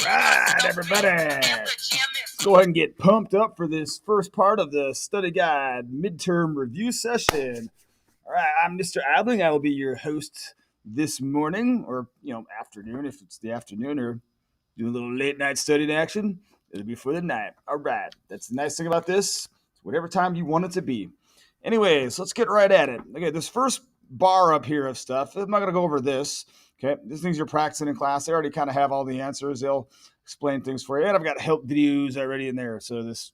Right, everybody. Let's go ahead and get pumped up for this first part of the study guide midterm review session. All right, I'm Mr. Adling. I will be your host this morning, or afternoon if it's the afternoon, or doing a little late night studying action. It'll be for the night. All right, that's the nice thing about this. It's whatever time you want it to be. Anyways, let's get right at it. Okay, this first bar up here of stuff. I'm not going to go over this. Okay, these things you're practicing in class. They already kind of have all the answers. They'll explain things for you. And I've got help videos already in there. So this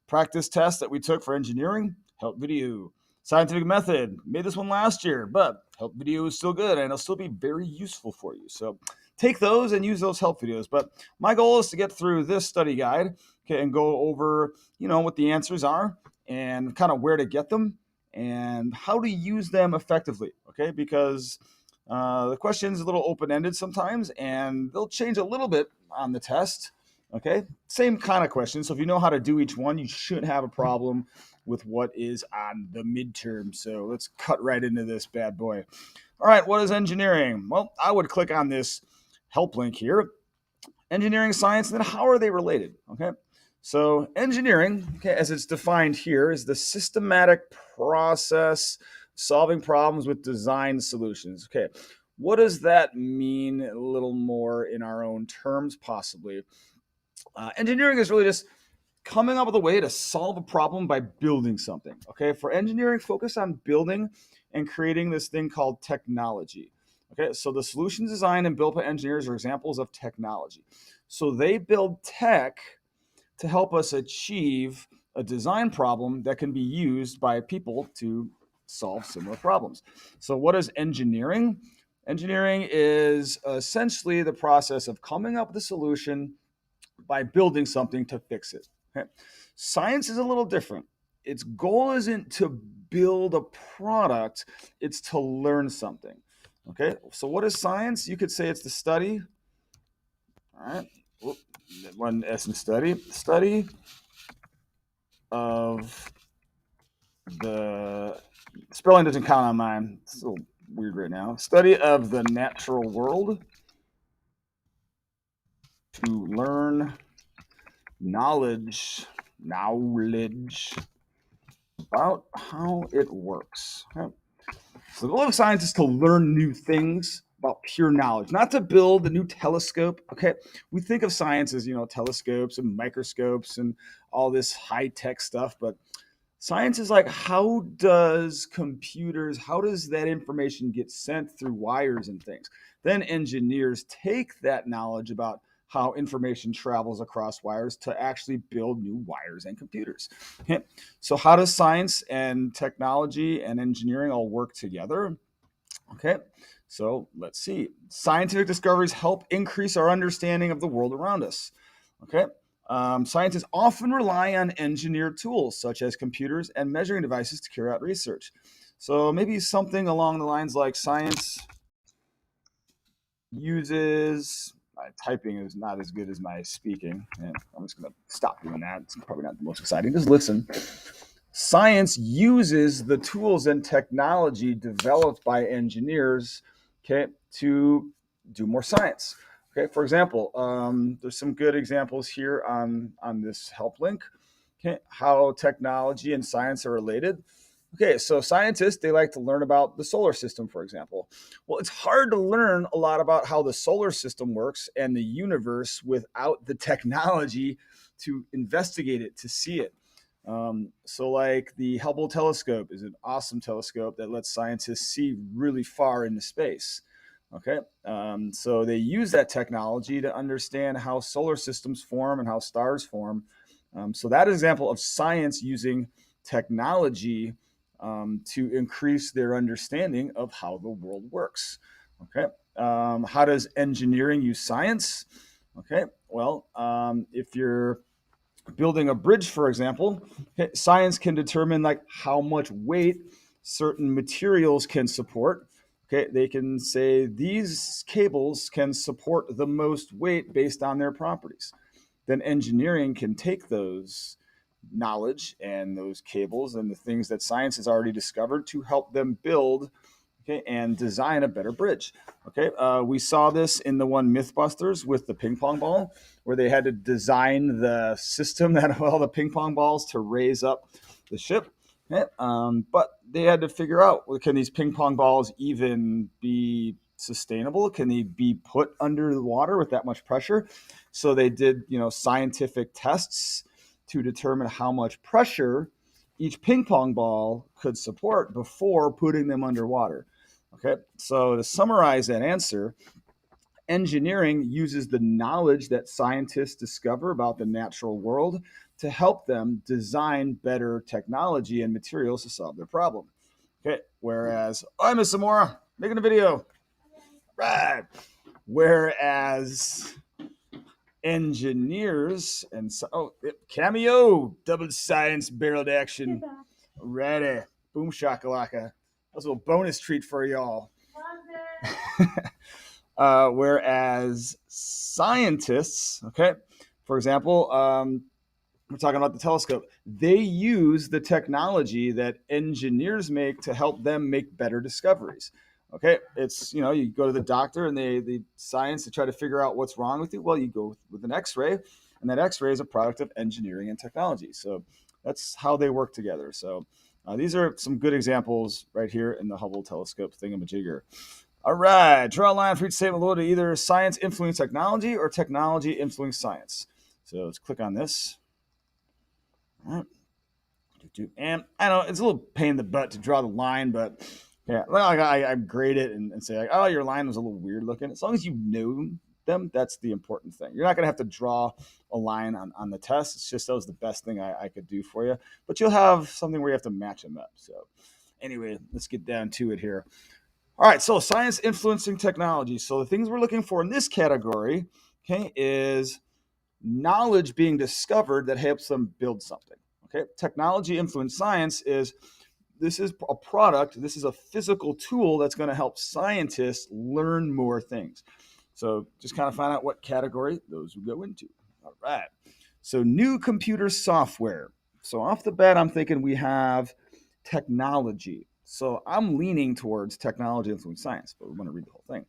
practice test that we took for engineering, help video. Scientific method, made this one last year, but help video is still good and it'll still be very useful for you. So take those and use those help videos. But my goal is to get through this study guide, okay, and go over, what the answers are and kind of where to get them and how to use them effectively, okay? Because the question's a little open-ended sometimes and they'll change a little bit on the test, okay? Same kind of question. So if you know how to do each one, you shouldn't have a problem with what is on the midterm. So let's cut right into this bad boy. All right, what is engineering? Well, I would click on this help link here. Engineering, science, and then how are they related? Okay, so engineering, okay, as it's defined here, is the systematic process solving problems with design solutions. Okay, what does that mean a little more in our own terms, possibly? Engineering is really just coming up with a way to solve a problem by building something. Okay, for engineering, focus on building and creating this thing called technology. Okay, so the solutions designed and built by engineers are examples of technology. So they build tech to help us achieve a design problem that can be used by people to solve similar problems. So what is engineering? Engineering is essentially the process of coming up with a solution by building something to fix it. Okay? Science is a little different. Its goal isn't to build a product, it's to learn something. Okay, so what is science? You could say it's the study. All right, one S in study of the spelling doesn't count on mine. It's a little weird right now. Study of the natural world to learn knowledge about how it works. Okay. So the goal of science is to learn new things about pure knowledge, not to build a new telescope. Okay, we think of science as telescopes and microscopes and all this high-tech stuff, but science is like, how does that information get sent through wires and things? Then engineers take that knowledge about how information travels across wires to actually build new wires and computers. Okay. So how does science and technology and engineering all work together? Okay, so let's see. Scientific discoveries help increase our understanding of the world around us. Okay, scientists often rely on engineered tools such as computers and measuring devices to carry out research. So maybe something along the lines like science uses, my typing is not as good as my speaking, and I'm just going to stop doing that. It's probably not the most exciting. Just listen. Science uses the tools and technology developed by engineers, okay, to do more science. Okay, for example, there's some good examples here on this help link. Okay, how technology and science are related. Okay, so scientists, they like to learn about the solar system, for example. Well, it's hard to learn a lot about how the solar system works and the universe without the technology to investigate it, to see it. So like the Hubble telescope is an awesome telescope that lets scientists see really far into space. Okay, so they use that technology to understand how solar systems form and how stars form. So that is an example of science using technology to increase their understanding of how the world works. Okay, how does engineering use science? Okay, well, if you're building a bridge, for example, science can determine like how much weight certain materials can support. Okay, they can say these cables can support the most weight based on their properties. Then engineering can take those knowledge and those cables and the things that science has already discovered to help them build, okay, and design a better bridge. Okay, we saw this in the one Mythbusters with the ping pong ball, where they had to design the system that had all the ping pong balls to raise up the ship. Okay, but they had to figure out, well, can these ping pong balls even be sustainable? Can they be put under the water with that much pressure? So they did, scientific tests to determine how much pressure each ping pong ball could support before putting them underwater. Okay, so to summarize that answer, engineering uses the knowledge that scientists discover about the natural world to help them design better technology and materials to solve their problem. Okay, whereas I'm Miss Zamora making a video. Right. Whereas engineers and cameo double science barreled action. Ready. Boom shakalaka. That's a little bonus treat for y'all. Whereas scientists, okay, for example, we're talking about the telescope. They use the technology that engineers make to help them make better discoveries. Okay, it's, you go to the doctor and they science to try to figure out what's wrong with you. Well, you go with an X-ray, and that X-ray is a product of engineering and technology. So that's how they work together. So these are some good examples right here in the Hubble telescope thingamajigger. All right, draw a line for each statement below to either science influence technology or technology influence science. So let's click on this. All right. And I know it's a little pain in the butt to draw the line, but yeah, I grade it and say, like, oh, your line was a little weird looking. As long as you know them, that's the important thing. You're not going to have to draw a line on the test. It's just that was the best thing I could do for you. But you'll have something where you have to match them up. So anyway, let's get down to it here. All right, so science influencing technology. So the things we're looking for in this category, okay, is knowledge being discovered that helps them build something. Okay, technology influence science this is a product, this is a physical tool that's going to help scientists learn more things. So just kind of find out what category those would go into. All right, so new computer software. So off the bat, I'm thinking we have technology. So I'm leaning towards technology influence science, but we want to read the whole thing.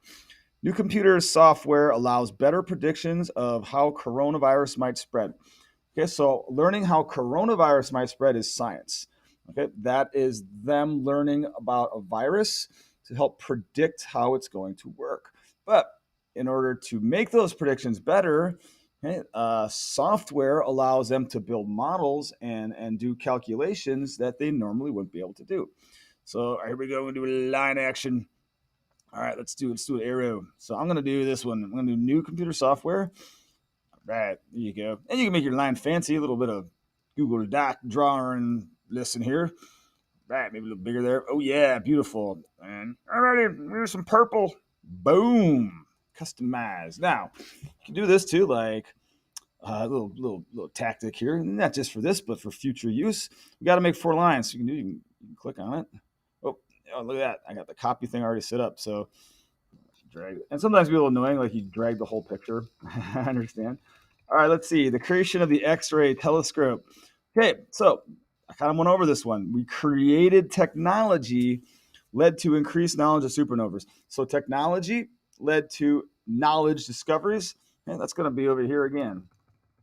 New computer software allows better predictions of how coronavirus might spread. Okay, so learning how coronavirus might spread is science. Okay, that is them learning about a virus to help predict how it's going to work. But in order to make those predictions better, okay, software allows them to build models and do calculations that they normally wouldn't be able to do. So here we go. We're going to do a line action. All right, let's do an arrow. So I'm going to do this one. I'm going to do new computer software. All right, there you go. And you can make your line fancy, a little bit of Google Doc drawing lesson here. Right, maybe a little bigger there. Oh, yeah, beautiful. And all right, here's some purple. Boom. Customize. Now, you can do this too, like a little tactic here. Not just for this, but for future use. We got to make 4 lines. So you can click on it. Oh, look at that. I got the copy thing already set up. So drag it. And sometimes it's a little annoying, like you drag the whole picture. I understand. All right, let's see. The creation of the X-ray telescope. Okay, so I kind of went over this one. We created technology led to increased knowledge of supernovas. So technology led to knowledge discoveries. And that's going to be over here again.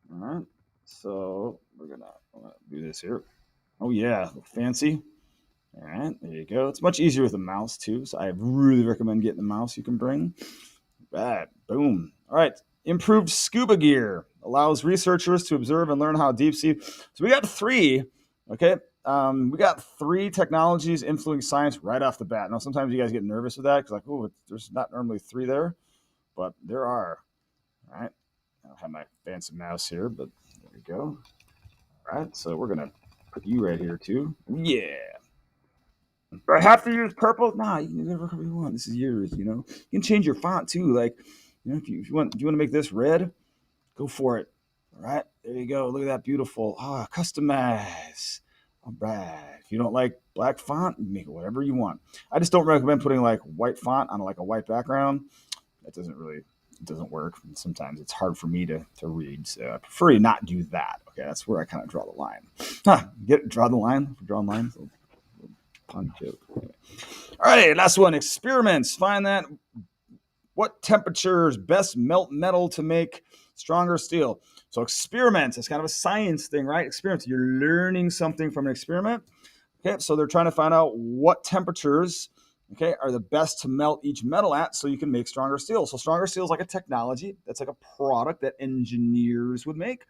All right. So we're going to do this here. Oh, yeah. Fancy. All right, there you go. It's much easier with a mouse too, so I really recommend getting the mouse you can bring. Right, boom. All right, improved scuba gear allows researchers to observe and learn how deep sea. So we got 3. Okay, we got 3 technologies influencing science right off the bat. Now sometimes you guys get nervous with that because like, oh, there's not normally 3 there, but there are. All right, I don't have my fancy mouse here, but there we go. All right, so we're gonna put you right here too. Yeah. Do I have to use purple? Nah, you can use whatever color you want. This is yours, You can change your font too. Like, if you want, do you want to make this red? Go for it. All right, there you go. Look at that, beautiful. Customize. All right. If you don't like black font, make it whatever you want. I just don't recommend putting like white font on like a white background. That doesn't work. And sometimes it's hard for me to read. So I prefer to not do that. Okay, that's where I kind of draw the line. Draw the line. Drawing lines. Pun joke. All All right, last one, experiments. Find that what temperatures best melt metal to make stronger steel. So experiments, it's kind of a science thing, right? Experiments, you're learning something from an experiment. Okay, so they're trying to find out what temperatures, okay, are the best to melt each metal at so you can make stronger steel. So stronger steel is like a technology. That's like a product that engineers would make.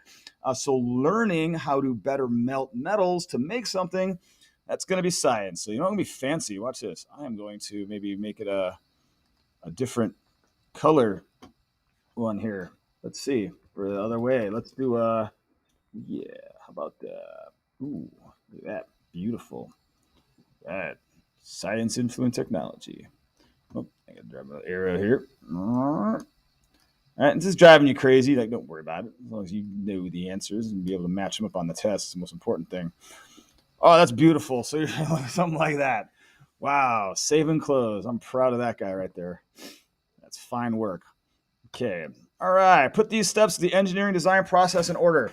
So learning how to better melt metals to make something, that's going to be science. So you're not going to be fancy. Watch this. I am going to maybe make it a different color one here. Let's see. For the other way. Let's do yeah, how about that? Ooh, look at that. Beautiful. That science influence technology. Oh, I gotta drive an arrow here. All right, this is driving you crazy. Like, don't worry about it. As long as you know the answers and be able to match them up on the test, it's the most important thing. Oh, that's beautiful. So you're something like that. Wow, saving clothes. I'm proud of that guy right there. That's fine work. Okay. All right. Put these steps of the engineering design process in order.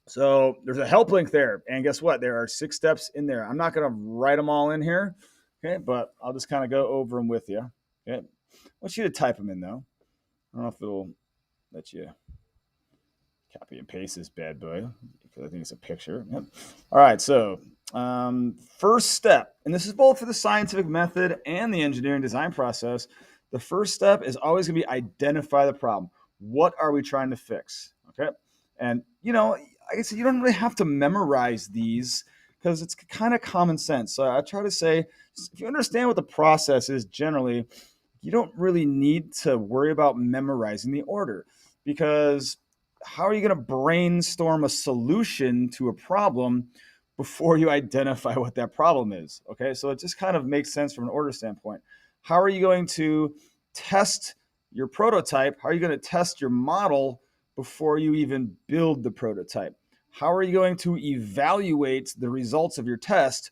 So there's a help link there. And guess what? There are 6 steps in there. I'm not going to write them all in here. Okay. But I'll just kind of go over them with you. Okay. I want you to type them in, though. I don't know if it'll let you copy and paste this bad boy because I think it's a picture. Yep. All right. So first step, and this is both for the scientific method and the engineering design process. The first step is always going to be identify the problem. What are we trying to fix? Okay. And, like I said, you don't really have to memorize these because it's kind of common sense. So I try to say, if you understand what the process is generally, you don't really need to worry about memorizing the order because how are you going to brainstorm a solution to a problem before you identify what that problem is? Okay. So it just kind of makes sense from an order standpoint. How are you going to test your prototype? How are you going to test your model before you even build the prototype? How are you going to evaluate the results of your test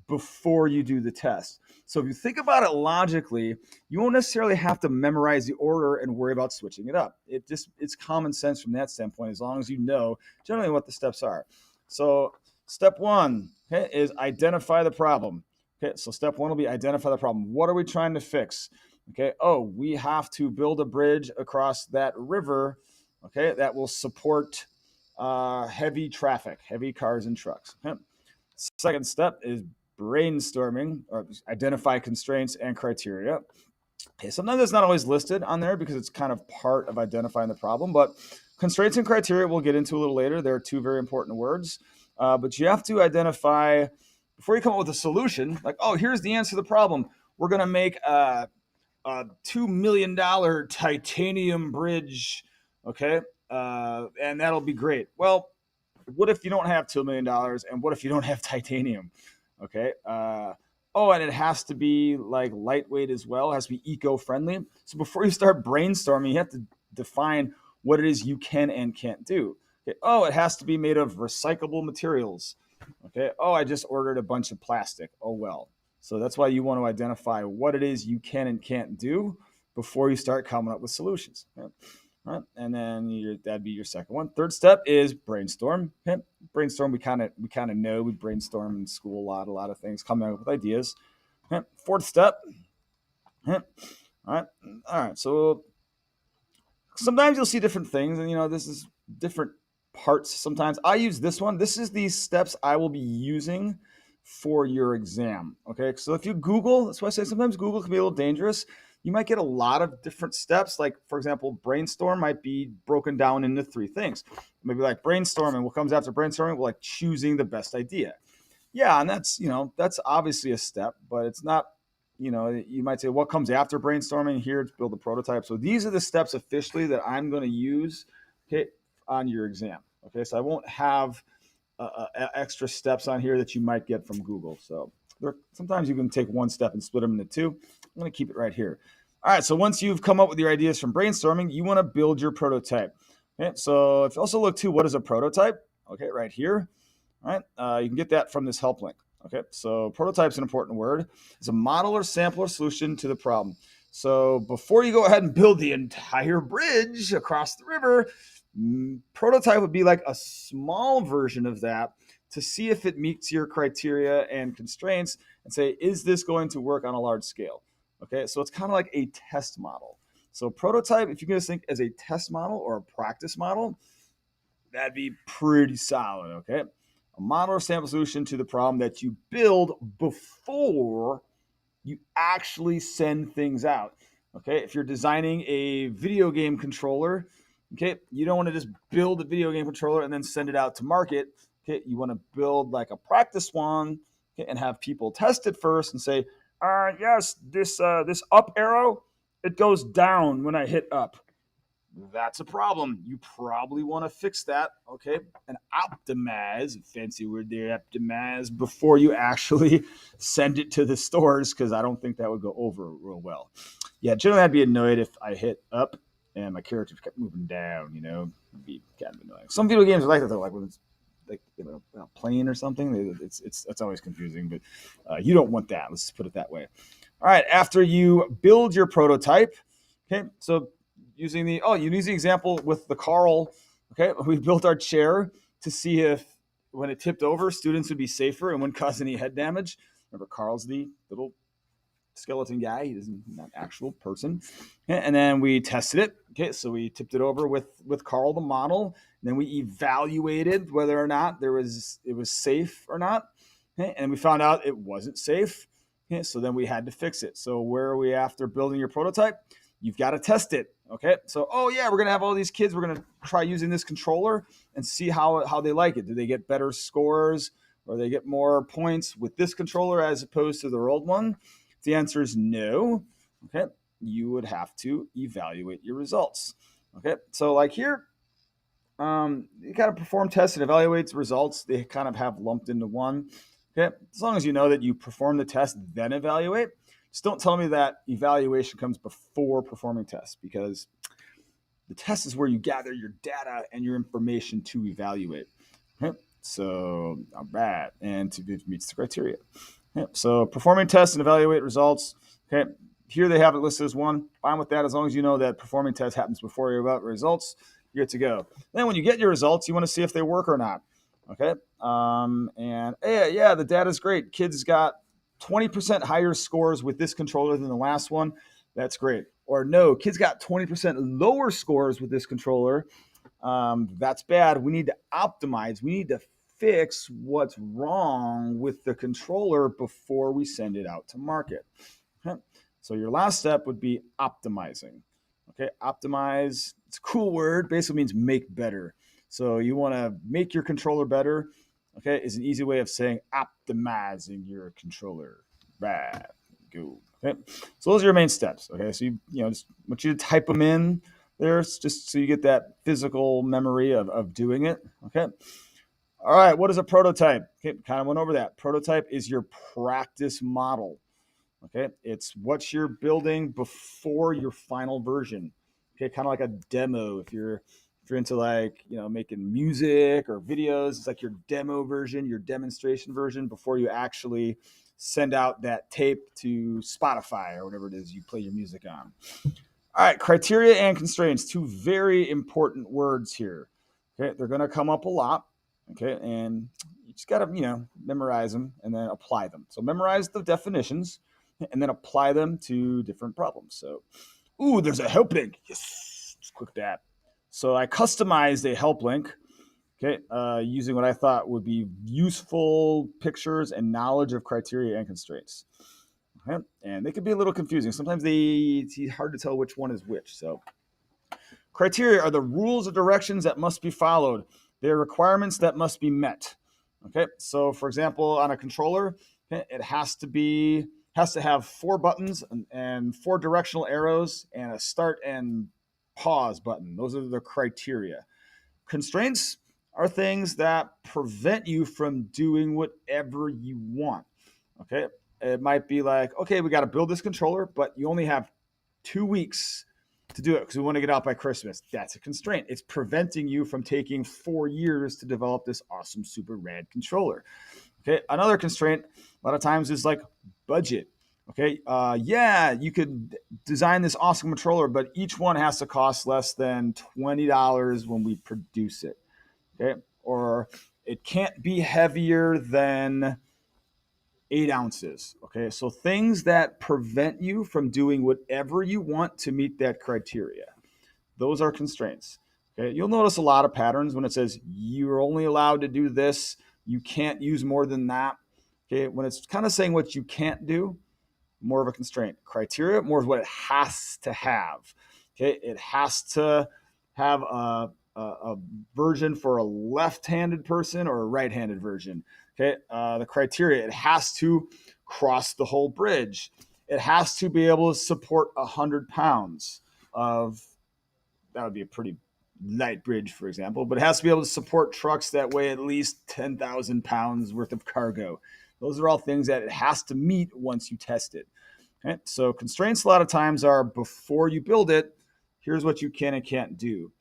before you do the test? So if you think about it logically, you won't necessarily have to memorize the order and worry about switching it up. It's common sense from that standpoint, as long as you know generally what the steps are. So step 1, okay, is identify the problem. Okay, so step 1 will be identify the problem. What are we trying to fix? Okay, we have to build a bridge across that river, okay, that will support heavy traffic, heavy cars and trucks. Okay. Second step is brainstorming or identify constraints and criteria. Okay, sometimes it's not always listed on there because it's kind of part of identifying the problem, but constraints and criteria we'll get into a little later. They're 2 very important words, but you have to identify before you come up with a solution, like, here's the answer to the problem. We're going to make a $2 million titanium bridge, okay, and that'll be great. Well, what if you don't have $2 million and what if you don't have titanium? Okay. And it has to be like lightweight as well. It has to be eco-friendly. So before you start brainstorming, you have to define what it is you can and can't do. Okay. It has to be made of recyclable materials. Okay. I just ordered a bunch of plastic. Oh, well. So that's why you want to identify what it is you can and can't do before you start coming up with solutions. Okay. Right. And then that'd be your second one. Third step is brainstorm. Okay. Brainstorm, we kind of know. We brainstorm in school a lot of things, coming up with ideas. Okay. Fourth step. Okay. All right. So sometimes you'll see different things, and this is different parts. Sometimes I use this one. This is the steps I will be using for your exam. Okay. So if you Google, that's why I say sometimes Google can be a little dangerous. You might get a lot of different steps. Like, for example, brainstorm might be broken down into 3 things. Maybe like brainstorm, and what comes after brainstorming, like choosing the best idea. Yeah, and that's obviously a step, but it's not, you might say, what comes after brainstorming? Here to build a prototype. So these are the steps officially that I'm going to use, okay, on your exam. Okay, so I won't have extra steps on here that you might get from Google. So sometimes you can take one step and split them into 2. I'm going to keep it right here. All right, so once you've come up with your ideas from brainstorming, you want to build your prototype. Okay, so if you also look to what is a prototype, okay, right here, all right, you can get that from this help link. Okay, so prototype's an important word. It's a model or sample or solution to the problem. So before you go ahead and build the entire bridge across the river, prototype would be like a small version of that to see if it meets your criteria and constraints and say, is this going to work on a large scale? Okay, so it's kind of like a test model. So prototype, if you guys think as a test model or a practice model, that'd be pretty solid. Okay, a model or sample solution to the problem that you build before you actually send things out. Okay, if you're designing a video game controller, okay, you don't want to just build a video game controller and then send it out to market. Okay, you want to build like a practice one, okay, and have people test it first and say, yes, this up arrow, it goes down when I hit up. That's a problem. You probably want to fix that, okay? And optimize, fancy word there, optimize, before you actually send it to the stores, because I don't think that would go over real well. Yeah, generally I'd be annoyed if I hit up and my character kept moving down, it'd be kind of annoying. Some video games are like that, though, like when it's like a plane or something. It's always confusing, but you don't want that. Let's just put it that way. All right, after you build your prototype, okay, so you use the example with the Carl. Okay, we built our chair to see if when it tipped over, students would be safer and wouldn't cause any head damage. Remember, Carl's the little skeleton guy. He isn't an actual person. Okay, and then we tested it. Okay, so we tipped it over with Carl, the model. And then we evaluated whether or not it was safe or not. Okay, and we found out it wasn't safe. Okay, so then we had to fix it. So where are we after building your prototype? You've got to test it. Okay, so we're going to have all these kids. We're going to try using this controller and see how they like it. Do they get better scores or they get more points with this controller as opposed to their old one? If the answer is no, okay, you would have to evaluate your results. Okay, so like here, you kind of perform tests and evaluate the results. They kind of have lumped into one. Okay, as long as you know that you perform the test, then evaluate. Just don't tell me that evaluation comes before performing tests, because the test is where you gather your data and your information to evaluate. Okay, so all right, and to it meets the criteria. Okay, so performing tests and evaluate results. Okay, here they have it listed as one. Fine with that, as long as you know that performing test happens before you evaluate results. You're good to go. Then when you get your results, you want to see if they work or not. Okay, and yeah, the data's great. Kids got 20% higher scores with this controller than the last one. That's great. Or no, kids got 20% lower scores with this controller. That's bad. We need to optimize. We need to fix what's wrong with the controller before we send it out to market. Okay. So your last step would be optimizing. Okay, optimize, it's a cool word, basically means make better. So you want to make your controller better. Okay, is an easy way of saying optimizing your controller. Right, go. Okay, so those are your main steps. Okay, so you just want you to type them in there, just so you get that physical memory of doing it. Okay. All right, what is a prototype? Okay, kind of went over that. Prototype is your practice model. Okay, it's what you're building before your final version. Okay, kind of like a demo. If you're into making music or videos, it's like your demo version, your demonstration version before you actually send out that tape to Spotify or whatever it is you play your music on. All right, criteria and constraints, two very important words here. Okay, they're going to come up a lot. Okay, and you just got to memorize them and then apply them. So memorize the definitions and then apply them to different problems. So, there's a help link. Yes, just click that. So I customized a help link, okay, using what I thought would be useful pictures and knowledge of criteria and constraints. Okay, and they can be a little confusing. Sometimes it's hard to tell which one is which. So criteria are the rules or directions that must be followed. They're requirements that must be met. Okay, so for example, on a controller, okay, it has to have 4 buttons and 4 directional arrows and a start and pause button. Those are the criteria. Constraints are things that prevent you from doing whatever you want. Okay, it might be like, okay, we got to build this controller, but you only have 2 weeks to do it because we want to get out by Christmas. That's a constraint. It's preventing you from taking 4 years to develop this awesome, super rad controller. Okay, another constraint a lot of times is like budget. Okay, you could design this awesome controller, but each one has to cost less than $20 when we produce it. Okay, or It can't be heavier than 8 ounces. Okay, so things that prevent you from doing whatever you want to meet that criteria. Those are constraints. Okay, you'll notice a lot of patterns when it says you're only allowed to do this, you can't use more than that. Okay, when it's kind of saying what you can't do, more of a constraint. Criteria, more of what it has to have. Okay, it has to have a version for a left-handed person or a right-handed version. Okay, the criteria, it has to cross the whole bridge. It has to be able to support 100 pounds of, that would be a pretty light bridge, for example, but it has to be able to support trucks that weigh at least 10,000 pounds worth of cargo. Those are all things that it has to meet once you test it. Okay? So constraints a lot of times are before you build it, here's what you can and can't do.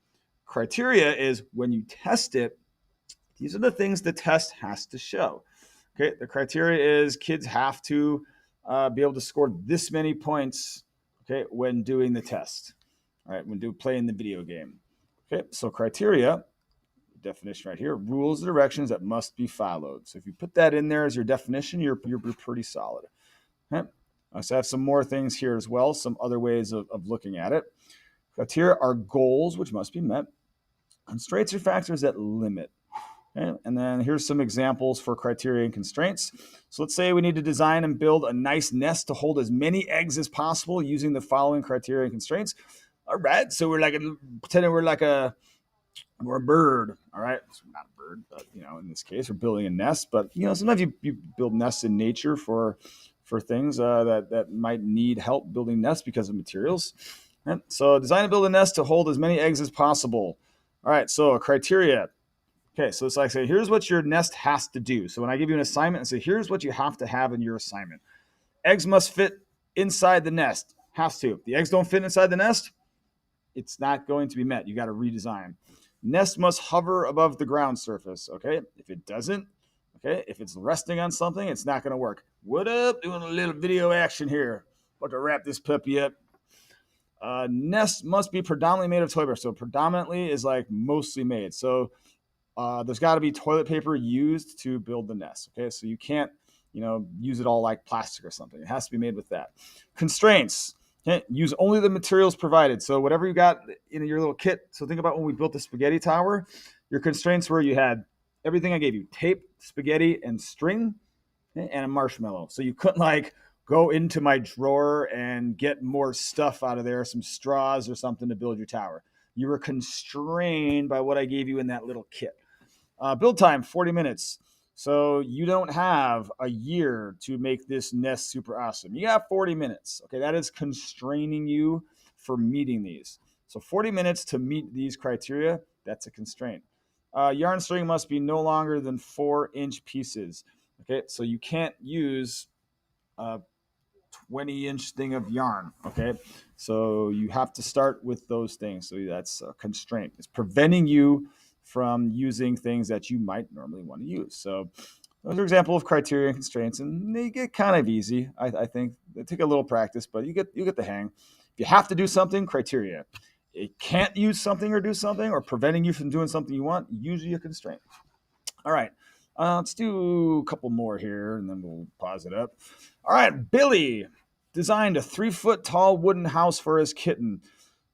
Criteria is when you test it, these are the things the test has to show. Okay, the criteria is kids have to be able to score this many points, okay, when doing the test. All right, when playing the video game. Okay, so criteria, definition right here, rules and directions that must be followed. So if you put that in there as your definition, you're pretty solid. Okay. So I have some more things here as well, some other ways of looking at it. Criteria are goals which must be met. Constraints are factors that limit. Okay. And then here's some examples for criteria and constraints. So let's say we need to design and build a nice nest to hold as many eggs as possible using the following criteria and constraints. All right, so we're like pretending we're a bird. All right, so we're not a bird, but in this case, we're building a nest. But sometimes you build nests in nature for things that might need help building nests because of materials. And so design and build a nest to hold as many eggs as possible. All right, so a criteria. Okay, so it's like, say, here's what your nest has to do. So when I give you an assignment and say, here's what you have to have in your assignment. Eggs must fit inside the nest. Has to. If the eggs don't fit inside the nest, it's not going to be met. You got to redesign. Nest must hover above the ground surface. Okay, if it doesn't, okay, if it's resting on something, it's not going to work. What up? Doing a little video action here. About to wrap this puppy up. Nest must be predominantly made of toilet paper. So predominantly is like mostly made. So there's got to be toilet paper used to build the nest. Okay, so you can't, use it all like plastic or something. It has to be made with that. Constraints. Okay, use only the materials provided. So whatever you got in your little kit. So think about when we built the spaghetti tower. Your constraints were you had everything I gave you: tape, spaghetti, and string, and a marshmallow. So you couldn't go into my drawer and get more stuff out of there, some straws or something to build your tower. You were constrained by what I gave you in that little kit. Build time, 40 minutes. So you don't have a year to make this nest super awesome. You have 40 minutes. Okay, that is constraining you for meeting these. So 40 minutes to meet these criteria, that's a constraint. Yarn string must be no longer than 4-inch pieces. Okay, so you can't use a 20-inch thing of yarn. Okay, so you have to start with those things. So that's a constraint. It's preventing you from using things that you might normally want to use. So those are examples of criteria and constraints, and they get kind of easy. I think they take a little practice, but you get the hang. If you have to do something, criteria. It can't use something or do something, or preventing you from doing something you want, usually a constraint. All right, let's do a couple more here, and then we'll pause it up. All right, Billy designed a 3-foot tall wooden house for his kitten.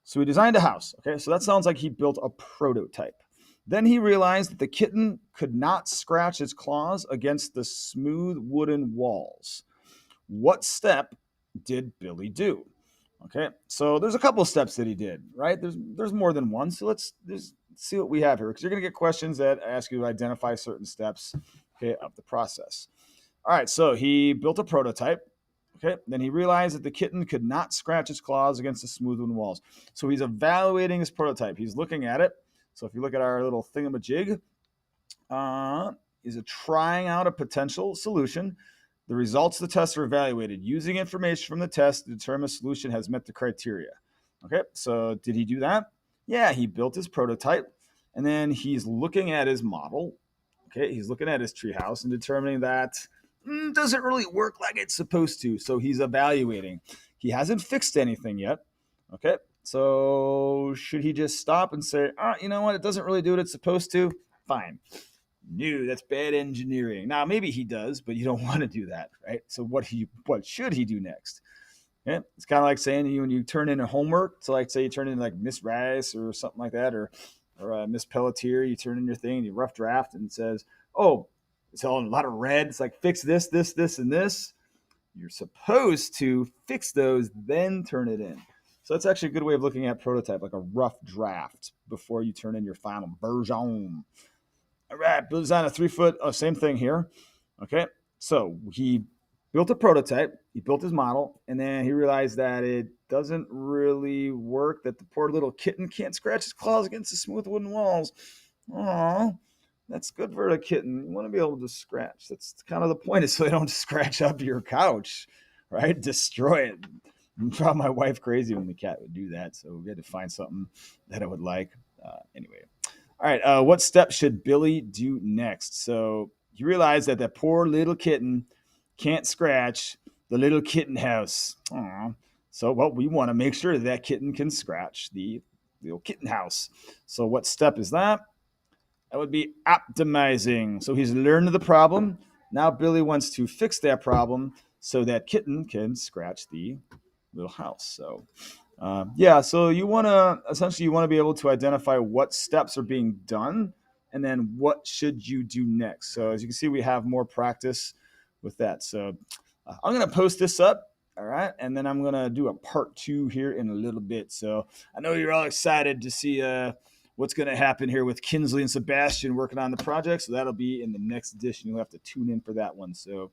So he designed a house. Okay, so that sounds like he built a prototype. Then he realized that the kitten could not scratch its claws against the smooth wooden walls. What step did Billy do? Okay, so there's a couple of steps that he did, right? There's more than one. So let's see what we have here, because you're going to get questions that ask you to identify certain steps, okay, of the process. All right, so he built a prototype. Okay, then he realized that the kitten could not scratch its claws against the smooth wooden walls. So he's evaluating his prototype. He's looking at it. So if you look at our little thingamajig, is it trying out a potential solution? The results of the test are evaluated using information from the test to determine a solution has met the criteria. Okay, so did he do that? Yeah, he built his prototype, and then he's looking at his model. Okay, he's looking at his treehouse and determining that doesn't really work like it's supposed to. So he's evaluating. He hasn't fixed anything yet. Okay, so should he just stop and say, you know what, it doesn't really do what it's supposed to? Fine. No, that's bad engineering. Now, maybe he does, but you don't want to do that, right? So what should he do next? Yeah, it's kind of like saying when you turn in a homework. So, like, say you turn in like Miss Rice or something like that, or Miss Pelletier. You turn in your thing, you rough draft, and it says, "Oh, it's all in a lot of red. It's like fix this, this, this, and this." You're supposed to fix those, then turn it in. So that's actually a good way of looking at prototype, like a rough draft before you turn in your final version. All right, Bill designed a 3 foot, same thing here. Okay, so he built a prototype, he built his model, and then he realized that it doesn't really work, that the poor little kitten can't scratch his claws against the smooth wooden walls. Aw, that's good for a kitten. You want to be able to scratch. That's kind of the point, is so they don't scratch up your couch, right? Destroy it. It drove my wife crazy when the cat would do that, so we had to find something that I would like. Anyway. All right, what step should Billy do next? So you realize that that poor little kitten can't scratch the little kitten house. Aww. So, well, we want to make sure that kitten can scratch the little kitten house. So what step is that? That would be optimizing. So he's learned the problem. Now Billy wants to fix that problem so that kitten can scratch the little house. So so you want to be able to identify what steps are being done, and then what should you do next. So as you can see, we have more practice with that. So I'm going to post this up. All right. And then I'm going to do a part 2 here in a little bit. So I know you're all excited to see what's going to happen here with Kinsley and Sebastian working on the project. So that'll be in the next edition. You'll have to tune in for that one. So,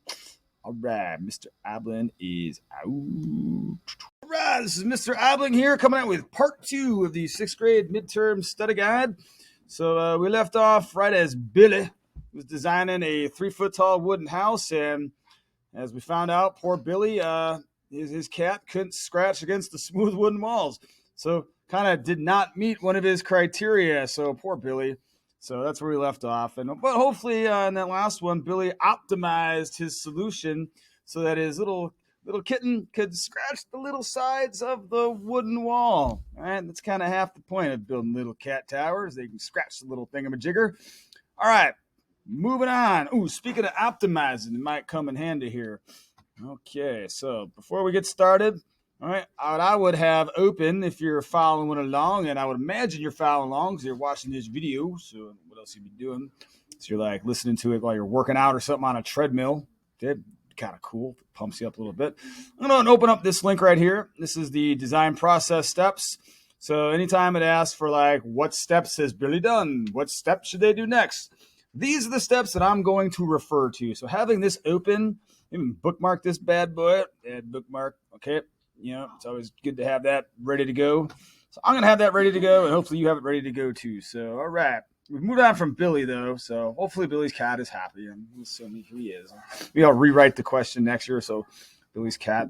all right, Mr. Ablin is out. All right, this is Mr. Ablin here, coming out with part 2 of the 6th grade midterm study guide. So we left off right as Billy was designing a 3-foot tall wooden house, and as we found out, poor Billy, his cat couldn't scratch against the smooth wooden walls. So kind of did not meet one of his criteria. So poor Billy. So that's where we left off. But hopefully in that last one, Billy optimized his solution so that his little kitten could scratch the little sides of the wooden wall. All right, that's kind of half the point of building little cat towers. They can scratch the little thingamajigger. All right, moving on. Ooh, speaking of optimizing, it might come in handy here. Okay, so before we get started, all right, what I would have open if you're following along, and I would imagine you're following along because you're watching this video. So what else you be doing? So you're like listening to it while you're working out or something on a treadmill. Okay, kind of cool. Pumps you up a little bit. I'm going to open up this link right here. This is the design process steps. So anytime it asks for like, what steps has Billy done? What steps should they do next? These are the steps that I'm going to refer to. So having this open, even bookmark this bad boy. Add bookmark. Okay. You know, it's always good to have that ready to go. So I'm going to have that ready to go, and hopefully you have it ready to go too. So, all right. We've moved on from Billy, though, so hopefully Billy's cat is happy, and we'll assume he is. Maybe I'll rewrite the question next year, so Billy's cat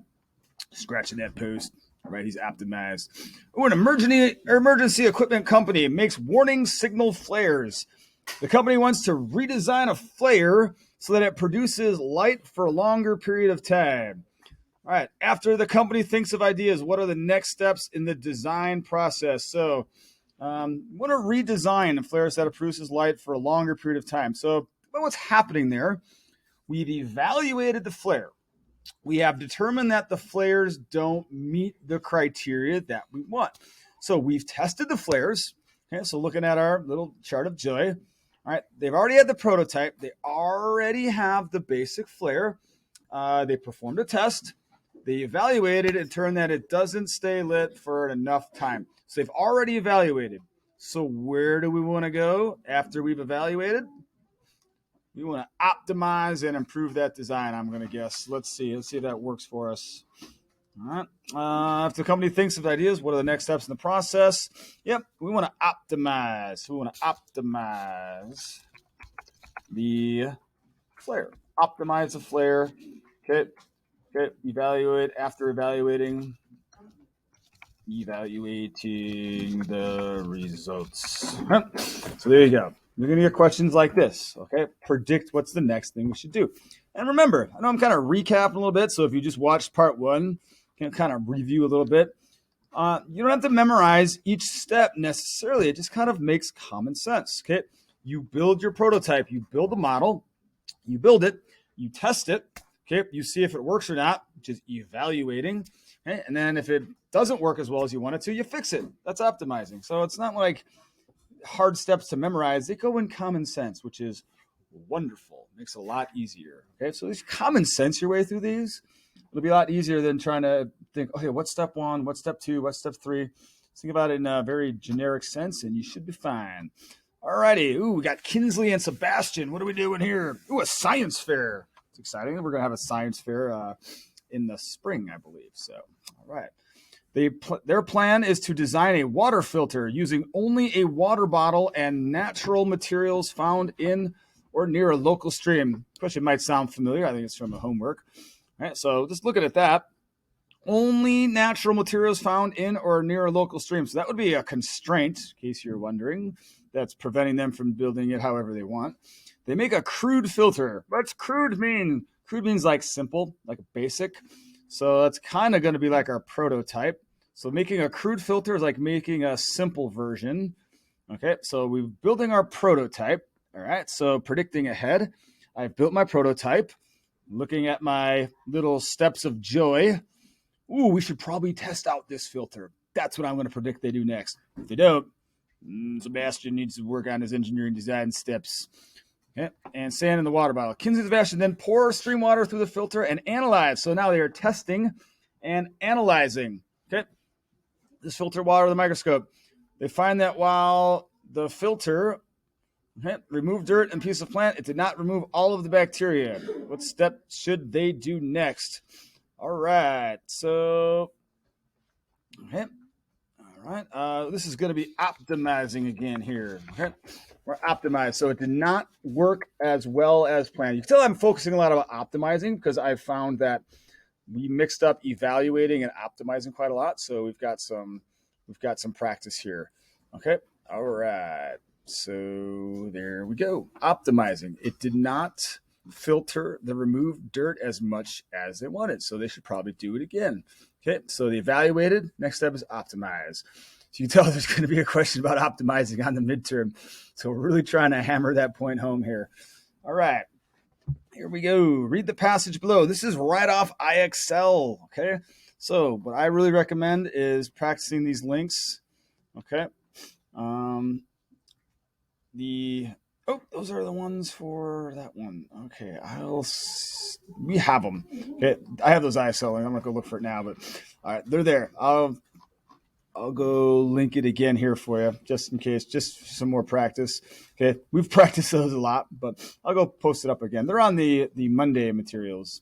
scratching that post. All right, he's optimized. An emergency equipment company makes warning signal flares. The company wants to redesign a flare so that it produces light for a longer period of time. All right, after the company thinks of ideas, what are the next steps in the design process? So want to redesign a flare that produces light for a longer period of time. So what's happening there? We've evaluated the flare. We have determined that the flares don't meet the criteria that we want. So we've tested the flares. Okay, so looking at our little chart of joy. All right, they've already had the prototype. They already have the basic flare. They performed a test. They evaluated and turned that it doesn't stay lit for enough time. So they've already evaluated. So where do we want to go after we've evaluated? We want to optimize and improve that design, I'm going to guess. Let's see if that works for us. All right. If the company thinks of ideas, what are the next steps in the process? Yep, we want to optimize. We want to optimize the flare. Optimize the flare. Okay. Evaluate after evaluating the results. So there you go. You're going to get questions like this. Okay. Predict what's the next thing we should do. And remember, I know I'm kind of recapping a little bit. So if you just watched part 1, you can kind of review a little bit. You don't have to memorize each step necessarily. It just kind of makes common sense. Okay. you build your prototype, you build the model, you build it, you test it, okay, you see if it works or not, which is evaluating, okay? And then if it doesn't work as well as you want it to, you fix it. That's optimizing. So it's not like hard steps to memorize. They go in common sense, which is wonderful. Makes it a lot easier. Okay, so these common sense your way through these. It'll be a lot easier than trying to think, okay, what's step one, what's step two, what's step three. Just think about it in a very generic sense, and you should be fine. Alrighty. Ooh, we got Kinsley and Sebastian. What are we doing here? Ooh, a science fair. It's exciting. We're going to have a science fair in the spring, I believe. So, all right. Their plan is to design a water filter using only a water bottle and natural materials found in or near a local stream. Question might sound familiar. I think it's from a homework. All right, so just looking at that. Only natural materials found in or near a local stream. So that would be a constraint, in case you're wondering, that's preventing them from building it however they want. They make a crude filter. What's crude mean? Crude means like simple, like basic. So that's kind of going to be like our prototype. So making a crude filter is like making a simple version. Okay, so we're building our prototype. All right, so predicting ahead. I've built my prototype. Looking at my little steps of joy. Ooh, we should probably test out this filter. That's what I'm going to predict they do next. If they don't, Sebastian needs to work on his engineering design steps. Okay, and sand in the water bottle. Kinsey and Sebastian then pour stream water through the filter and analyze. So now they are testing and analyzing. Okay, this filter water with a microscope. They find that while the filter removed dirt and piece of plant, it did not remove all of the bacteria. What step should they do next? All right, so, okay. All right, this is going to be optimizing again here. Okay, we're optimized. So it did not work as well as planned. You can tell I'm focusing a lot on optimizing because I found that we mixed up evaluating and optimizing quite a lot. So we've got some practice here. Okay, all right. So there we go. Optimizing. It did not filter the removed dirt as much as they wanted. So they should probably do it again. Okay, so they evaluated. Next step is optimize. So you can tell there's going to be a question about optimizing on the midterm. So we're really trying to hammer that point home here. All right, here we go. Read the passage below. This is right off IXL. Okay, so what I really recommend is practicing these links. Okay. Those are the ones for that one. Okay, we have them. Okay, I have those ISL, and I'm gonna go look for it now. But all right, they're there. I'll go link it again here for you, just in case, just some more practice. Okay, we've practiced those a lot, but I'll go post it up again. They're on the Monday materials.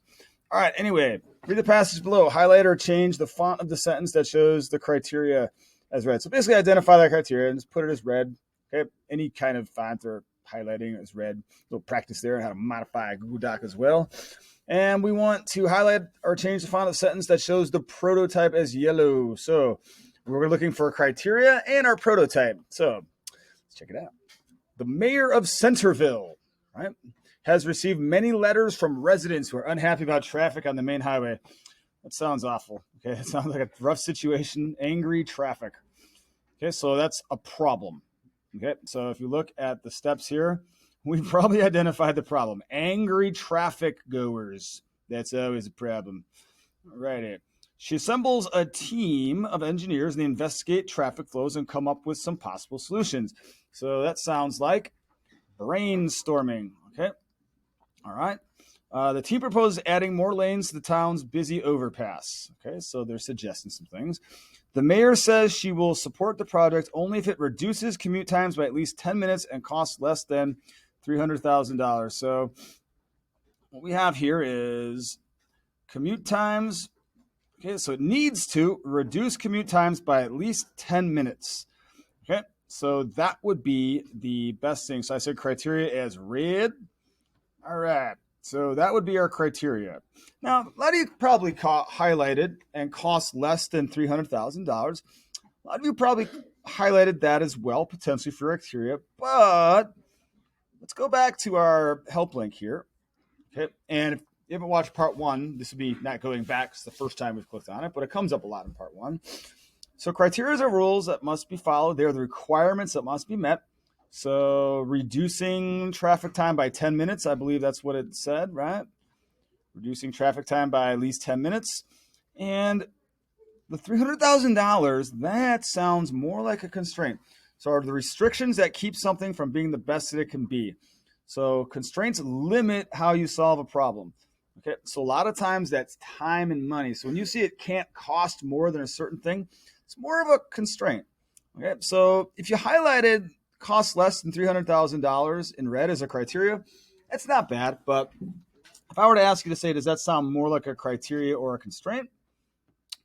All right. Anyway, read the passage below. Highlight or change the font of the sentence that shows the criteria as red. So basically, identify that criteria and just put it as red. Okay, any kind of font or highlighting is red. A little practice there on how to modify a Google Doc as well. And we want to highlight or change the font of the sentence that shows the prototype as yellow. So we're looking for criteria and our prototype. So let's check it out. The mayor of Centerville, right, has received many letters from residents who are unhappy about traffic on the main highway. That sounds awful. Okay, it sounds like a rough situation, angry traffic. Okay, so that's a problem. Okay, so if you look at the steps here, we probably identified the problem. Angry traffic goers. That's always a problem. All righty. She assembles a team of engineers and they investigate traffic flows and come up with some possible solutions. So that sounds like brainstorming. Okay. All right. The team proposes adding more lanes to the town's busy overpass. Okay, so they're suggesting some things. The mayor says she will support the project only if it reduces commute times by at least 10 minutes and costs less than $300,000. So what we have here is commute times. Okay, so it needs to reduce commute times by at least 10 minutes. Okay, so that would be the best thing. So I said criteria as red. All right. So that would be our criteria. Now, a lot of you probably highlighted and cost less than $300,000. A lot of you probably highlighted that as well, potentially for criteria. But let's go back to our help link here. Okay, and if you haven't watched part one, this would be not going back. It's the first time we've clicked on it, but it comes up a lot in part one. So criteria are rules that must be followed. They are the requirements that must be met. So reducing traffic time by 10 minutes, I believe that's what it said, right? Reducing traffic time by at least 10 minutes. And the $300,000, that sounds more like a constraint. So are the restrictions that keep something from being the best that it can be. So constraints limit how you solve a problem. Okay, so a lot of times that's time and money. So when you see it can't cost more than a certain thing, it's more of a constraint. Okay, so if you highlighted cost less than $300,000 in red as a criteria, that's not bad. But if I were to ask you to say, does that sound more like a criteria or a constraint?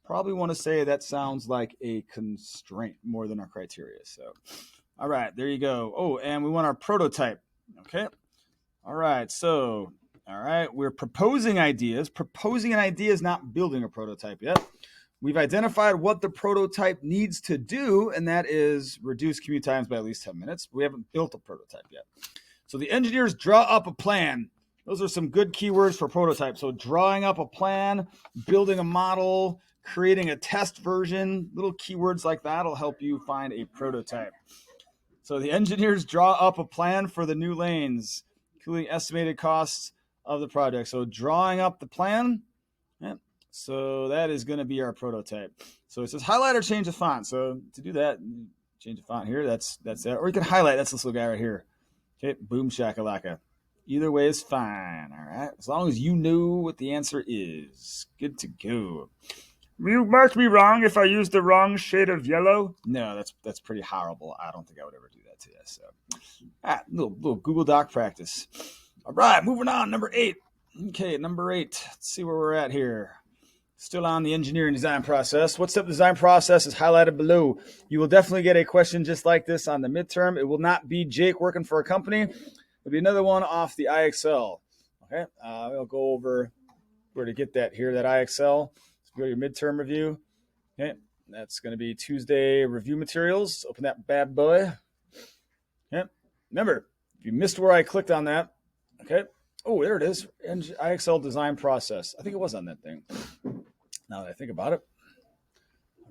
Probably want to say that sounds like a constraint more than a criteria. So, all right, there you go. Oh, and we want our prototype. Okay. All right. So, all right, we're proposing ideas. Proposing an idea is not building a prototype yet. We've identified what the prototype needs to do, and that is reduce commute times by at least 10 minutes. We haven't built a prototype yet. So the engineers draw up a plan. Those are some good keywords for prototype. So drawing up a plan, building a model, creating a test version, little keywords like that will help you find a prototype. So the engineers draw up a plan for the new lanes, including estimated costs of the project. So drawing up the plan. Yeah. So that is going to be our prototype. So it says highlight or change the font. So to do that, change the font here. That's that. Or you can highlight. That's this little guy right here. Okay. Boom shakalaka. Either way is fine. All right. As long as you know what the answer is. Good to go. You marked me wrong if I used the wrong shade of yellow. No, that's pretty horrible. I don't think I would ever do that to you. So, little Google Doc practice. All right, moving on. Number 8. Okay, number 8. Let's see where we're at here. Still on the engineering design process. What step design process is highlighted below? You will definitely get a question just like this on the midterm. It will not be Jake working for a company. It'll be another one off the IXL. Okay, we'll go over where to get that here, that IXL. Go to your midterm review. Okay, that's going to be Tuesday review materials. Open that bad boy. Okay, remember, if you missed where I clicked on that, okay. Oh, there it is. IXL design process. I think it was on that thing. Now that I think about it.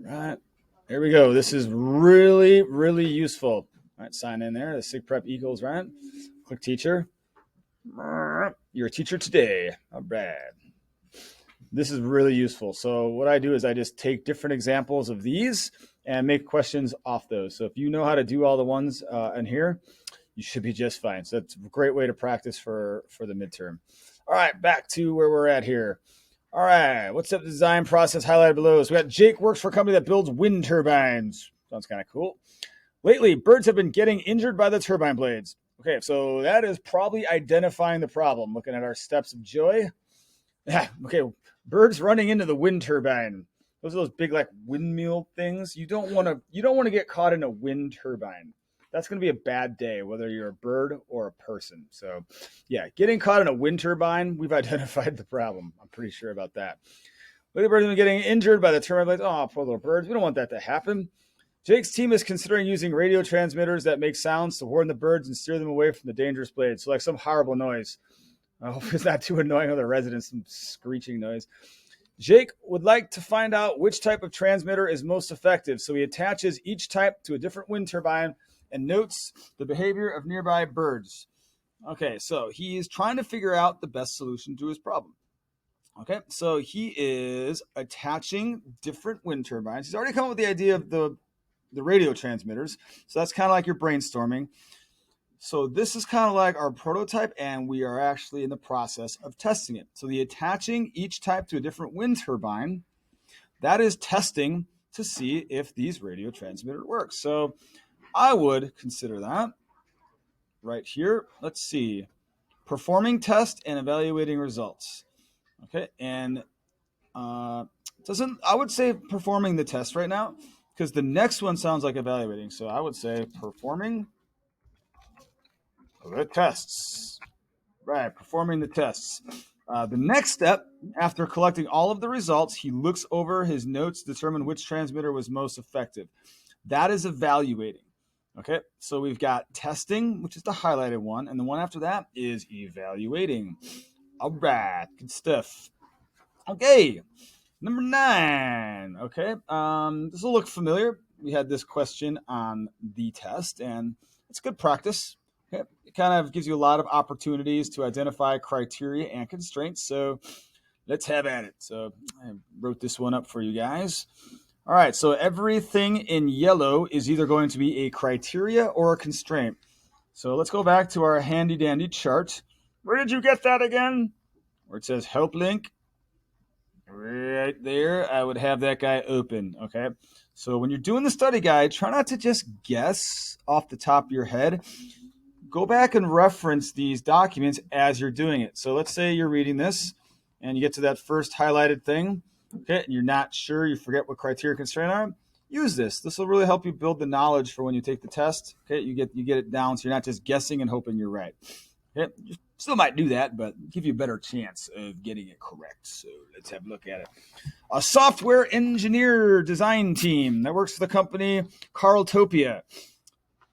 All right, there we go. This is really, really useful. All right, sign in there. The SIG prep equals, right? Click teacher. You're a teacher today. All right. This is really useful. So what I do is I just take different examples of these and make questions off those. So if you know how to do all the ones in here, you should be just fine. So that's a great way to practice for the midterm. All right, back to where we're at here. All right, what's up? Design process highlighted below. So we got Jake works for a company that builds wind turbines. Sounds kind of cool. Lately, birds have been getting injured by the turbine blades. Okay, so that is probably identifying the problem. Looking at our steps of joy. Yeah, okay. Birds running into the wind turbine. Those are those big like windmill things. You don't want to get caught in a wind turbine. That's going to be a bad day, whether you're a bird or a person. So, yeah, getting caught in a wind turbine, we've identified the problem. I'm pretty sure about that. Little birds have been getting injured by the turbine blades. Oh, poor little birds. We don't want that to happen. Jake's team is considering using radio transmitters that make sounds to warn the birds and steer them away from the dangerous blades. So like some horrible noise. I hope it's not too annoying other residents, some screeching noise. Jake would like to find out which type of transmitter is most effective. So he attaches each type to a different wind turbine and notes the behavior of nearby birds. Okay, so he is trying to figure out the best solution to his problem. Okay, so he is attaching different wind turbines. He's already come up with the idea of the radio transmitters. So that's kind of like your brainstorming. So this is kind of like our prototype, and we are actually in the process of testing it. So the attaching each type to a different wind turbine, that is testing to see if these radio transmitter works. So I would consider that right here. Let's see. Performing test and evaluating results. Okay, and I would say performing the test right now, because the next one sounds like evaluating. So I would say performing the tests. Right, performing the tests. The next step, after collecting all of the results, he looks over his notes to determine which transmitter was most effective. That is evaluating. Okay, so we've got testing, which is the highlighted one, and the one after that is evaluating. All right, good stuff. Okay, number 9. Okay, this will look familiar. We had this question on the test, and It's good practice. Okay? It kind of gives you a lot of opportunities to identify criteria and constraints. So let's have at it. So I wrote this one up for you guys. All right, so everything in yellow is either going to be a criteria or a constraint. So let's go back to our handy dandy chart. Where did you get that again? Where it says help link. Right there, I would have that guy open, okay? So when you're doing the study guide, try not to just guess off the top of your head. Go back and reference these documents as you're doing it. So let's say you're reading this and you get to that first highlighted thing, okay, and you're not sure, you forget what criteria constraint are. Use this. This will really help you build the knowledge for when you take the test. Okay, you get it down so you're not just guessing and hoping you're right. Okay, you still might do that, but give you a better chance of getting it correct. So let's have a look at it. A software engineer design team that works for the company Carltopia.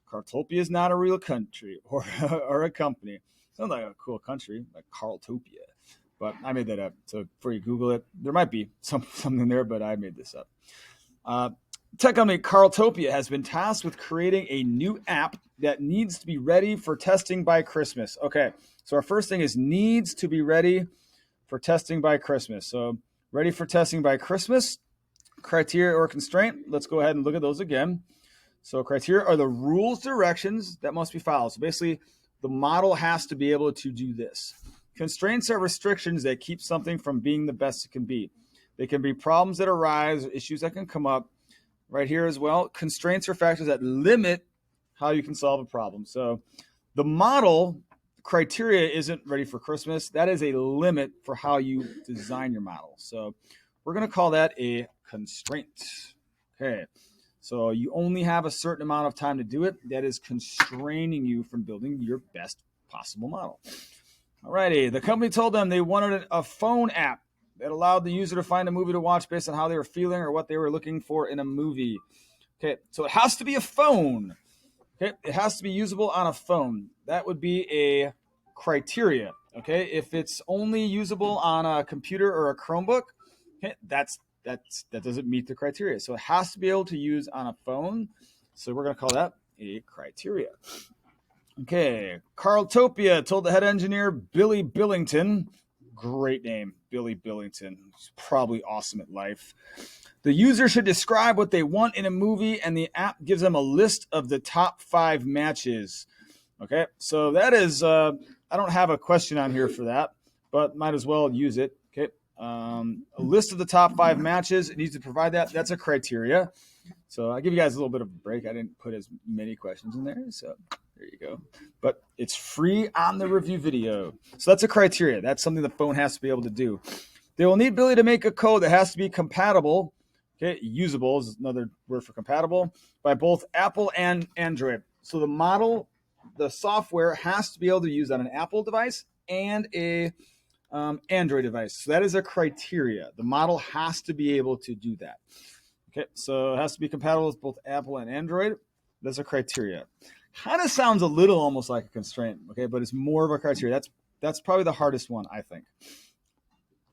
Carltopia is not a real country or a company. Sounds like a cool country, like Carltopia. But I made that up. So before you Google it, there might be something there, but I made this up. Tech company Carltopia has been tasked with creating a new app that needs to be ready for testing by Christmas. Okay, so our first thing is needs to be ready for testing by Christmas. So ready for testing by Christmas, criteria or constraint. Let's go ahead and look at those again. So criteria are the rules, directions that must be followed. So basically, the model has to be able to do this. Constraints are restrictions that keep something from being the best it can be. They can be problems that arise, issues that can come up. Right here as well, constraints are factors that limit how you can solve a problem. So the model criteria isn't ready for Christmas. That is a limit for how you design your model. So we're going to call that a constraint. Okay. So you only have a certain amount of time to do it. That is constraining you from building your best possible model. All righty. The company told them they wanted a phone app that allowed the user to find a movie to watch based on how they were feeling or what they were looking for in a movie. Okay, so it has to be a phone. Okay, it has to be usable on a phone. That would be a criteria. Okay, if it's only usable on a computer or a Chromebook, okay, that doesn't meet the criteria. So it has to be able to use on a phone. So we're going to call that a criteria. Okay, Carltopia told the head engineer, Billy Billington, great name, Billy Billington, he's probably awesome at life. The user should describe what they want in a movie, and the app gives them a list of the top 5 matches. Okay, so that is, I don't have a question on here for that, but might as well use it. Okay, a list of the top 5 matches, it needs to provide that. That's a criteria. So I'll give you guys a little bit of a break. I didn't put as many questions in there, so there you go. But it's free on the review video. So that's a criteria. That's something the phone has to be able to do. They will need ability to make a code that has to be compatible. Okay, usable is another word for compatible by both Apple and Android. So the model, the software has to be able to use on an Apple device and a Android device. So that is a criteria. The model has to be able to do that. Okay, so it has to be compatible with both Apple and Android. That's a criteria. Kind of sounds a little almost like a constraint, okay, but it's more of a criteria. That's probably the hardest one, I think.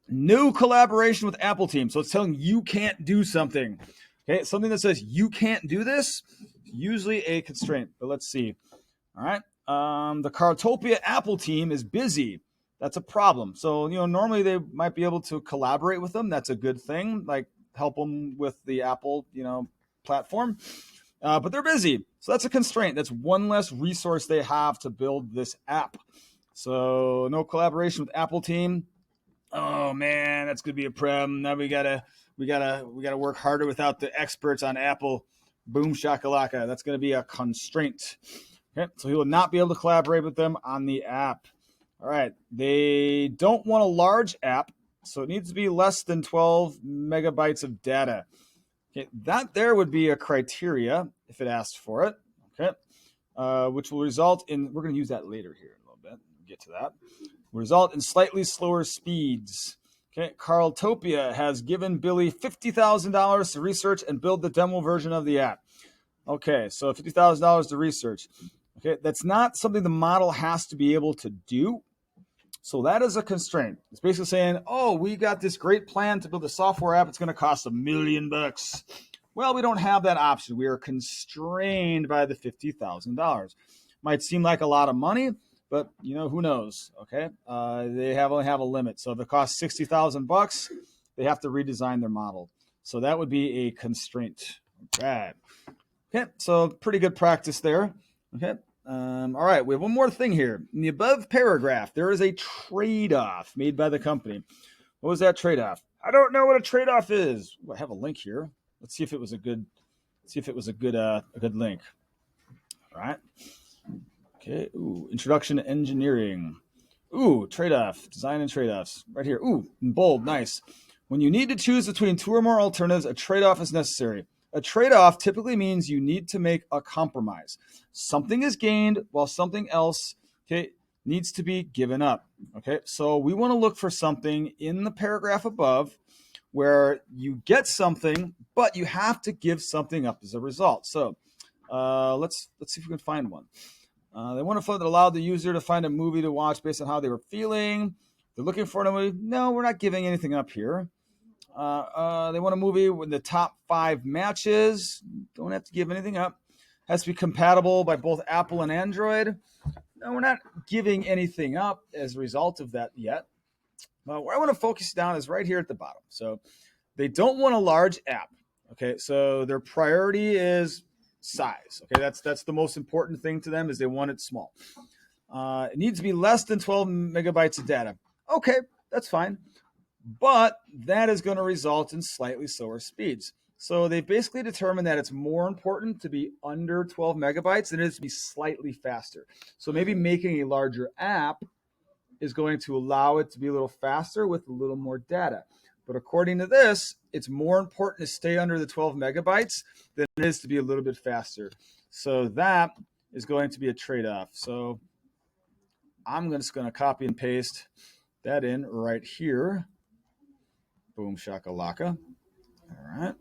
No collaboration with Apple team. So it's telling you can't do something. Okay, something that says you can't do this, usually a constraint. But let's see. All right. The Carltopia Apple team is busy. That's a problem. So, normally they might be able to collaborate with them. That's a good thing. Like help them with the Apple, platform. But they're busy. So that's a constraint. That's one less resource they have to build this app. So no collaboration with Apple team. Oh man, that's gonna be a problem. Now we gotta work harder without the experts on Apple. Boom shakalaka. That's gonna be a constraint. Okay, so he will not be able to collaborate with them on the app. All right, they don't want a large app, so it needs to be less than 12 megabytes of data. Okay, that there would be a criteria if it asked for it. Okay, which will result in, we're going to use that later here in a little bit. We'll get to that. Result in slightly slower speeds. Okay, Carltopia has given Billy $50,000 to research and build the demo version of the app. Okay, so $50,000 to research. Okay, that's not something the model has to be able to do. So that is a constraint. It's basically saying, oh, we got this great plan to build a software app. It's going to cost $1 million. Well, we don't have that option. We are constrained by the $50,000. Might seem like a lot of money, but who knows? Okay, they only have a limit. So if it costs $60,000, they have to redesign their model. So that would be a constraint. Right. Okay, so pretty good practice there. Okay. All right, we have one more thing here. In the above paragraph, there is a trade-off made by the company. What was that trade-off? I don't know what a trade-off is. Ooh, I have a link here. Let's see if it was a good. A good link. All right. Okay. Ooh, introduction to engineering. Ooh, trade-off, design and trade-offs. Right here. Ooh, in bold, nice. When you need to choose between two or more alternatives, a trade-off is necessary. A trade-off typically means you need to make a compromise. Something is gained while something else, okay, needs to be given up. Okay, so we want to look for something in the paragraph above where you get something, but you have to give something up as a result. So let's see if we can find one. They want a flow that allowed the user to find a movie to watch based on how they were feeling. They're looking for a movie. No, we're not giving anything up here. They want a movie with the top 5 matches. Don't have to give anything up. Has to be compatible by both Apple and Android. No, we're not giving anything up as a result of that yet. Where I want to focus down is right here at the bottom. So they don't want a large app. Okay, so their priority is size. Okay, that's the most important thing to them is they want it small. It needs to be less than 12 megabytes of data. Okay, that's fine. But that is going to result in slightly slower speeds. So they basically determined that it's more important to be under 12 megabytes than it is to be slightly faster. So maybe making a larger app is going to allow it to be a little faster with a little more data. But according to this, it's more important to stay under the 12 megabytes than it is to be a little bit faster. So that is going to be a trade-off. So I'm just going to copy and paste that in right here. Boom shakalaka. All right.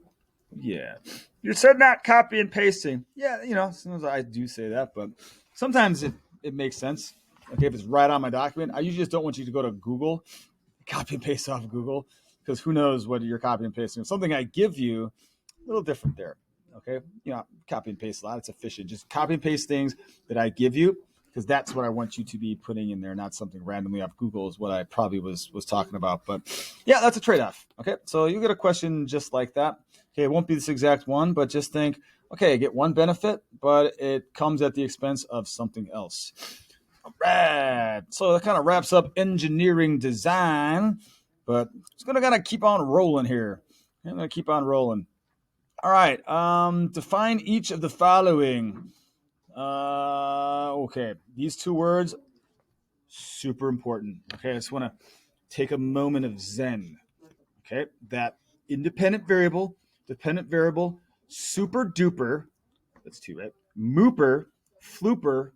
Yeah. You said not copy and pasting. Yeah, sometimes I do say that, but sometimes it makes sense. Okay, if it's right on my document, I usually just don't want you to go to Google, copy and paste off Google, because who knows what you're copy and pasting. Something I give you, a little different there. Okay, copy and paste a lot. It's efficient. Just copy and paste things that I give you, because that's what I want you to be putting in there, not something randomly off Google is what I probably was talking about. But yeah, that's a trade-off. Okay, so you get a question just like that. Okay, it won't be this exact one, but just think, okay, I get one benefit, but it comes at the expense of something else. All right, so that kind of wraps up engineering design, but it's going to kind of keep on rolling here. I'm going to keep on rolling. All right, define each of the following. Okay, these two words, super important. Okay, I just want to take a moment of zen. Okay, that independent variable, dependent variable, super duper, that's two, right? Mooper, flooper,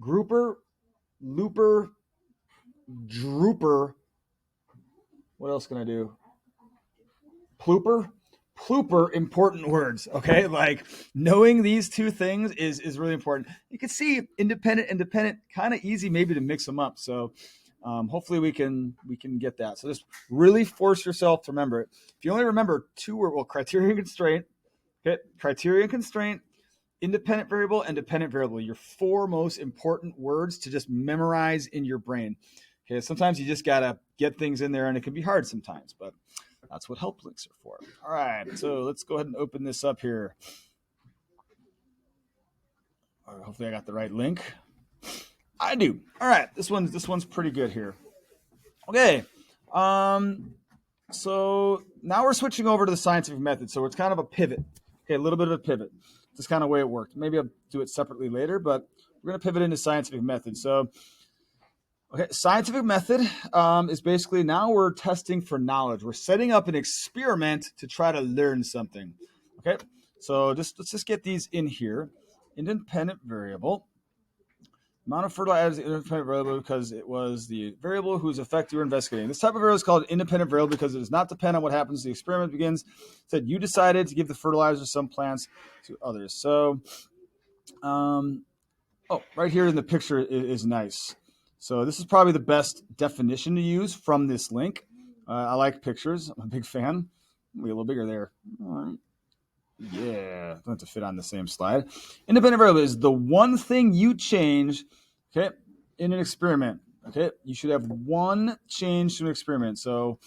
grouper, looper, drooper. What else can I do? Plooper, important words. Okay, like knowing these two things is really important. You can see independent and dependent, kind of easy maybe to mix them up. So hopefully we can get that. So just really force yourself to remember it. If you only remember two words, well, criterion constraint, okay, criterion constraint, independent variable, and dependent variable, your 4 most important words to just memorize in your brain. Okay, sometimes you just gotta get things in there, and it can be hard sometimes, but that's what help links are for. All right, so let's go ahead and open this up here. All right, hopefully I got the right link. I do. All right, this one's pretty good here. Okay, so now we're switching over to the scientific method. So it's kind of a pivot. Okay, a little bit of a pivot. This kind of way it worked. Maybe I'll do it separately later, but we're going to pivot into scientific method. So, okay, scientific method is basically now we're testing for knowledge. We're setting up an experiment to try to learn something. Okay, so let's just get these in here. Independent variable. Amount of fertilizer is independent variable because it was the variable whose effect you were investigating. This type of variable is called independent variable because it does not depend on what happens. The experiment begins. It said you decided to give the fertilizer to some plants to others. So, right here in the picture is nice. So this is probably the best definition to use from this link. I like pictures. I'm a big fan. Be a little bigger there. All right. don't have to fit on the same slide. Independent variable is the one thing you change, okay, in an experiment. Okay, you should have one change to an experiment. So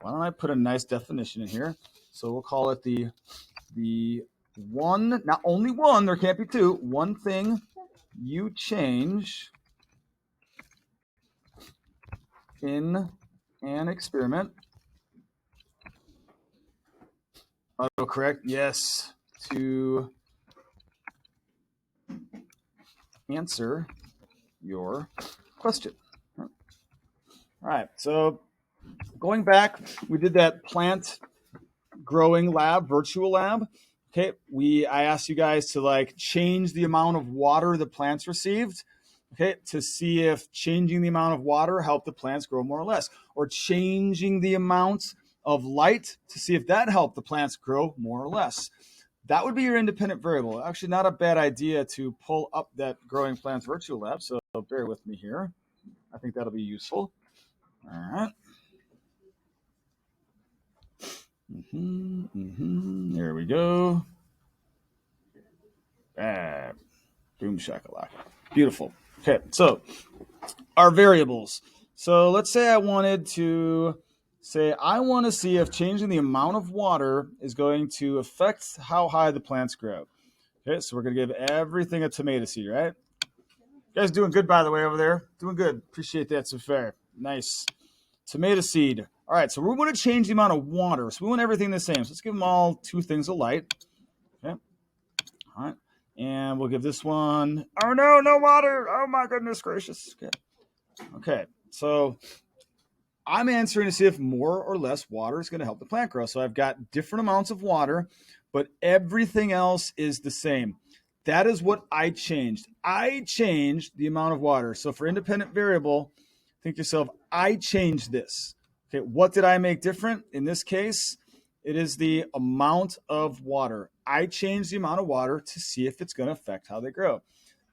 why don't I put a nice definition in here? So we'll call it the one, not only one, there can't be two, one thing you change in an experiment. Autocorrect, yes, to answer your question. All right, so going back, we did that plant growing lab, virtual lab. Okay, I asked you guys to like change the amount of water the plants received, okay, to see if changing the amount of water helped the plants grow more or less, or changing the amount of light to see if that helped the plants grow more or less. That would be your independent variable. Actually, not a bad idea to pull up that growing plants virtual lab, so bear with me here. I think that'll be useful. All right. There we go. Boom shakalaka. Beautiful. Okay, so our variables. So let's say I wanted to see if changing the amount of water is going to affect how high the plants grow. Okay, so we're going to give everything a tomato seed, right? You guys doing good, by the way, over there? Doing good. Appreciate that, so fair. Nice. Tomato seed. All right, so we want to change the amount of water. So we want everything the same. So let's give them all two things of light. Okay. All right. And we'll give this one, oh no, no water. Oh my goodness gracious. Okay. Okay. So I'm answering to see if more or less water is going to help the plant grow. So I've got different amounts of water, but everything else is the same. That is what I changed. I changed the amount of water. So for independent variable, think to yourself, I changed this. Okay, what did I make different? In this case, it is the amount of water. I changed the amount of water to see if it's going to affect how they grow.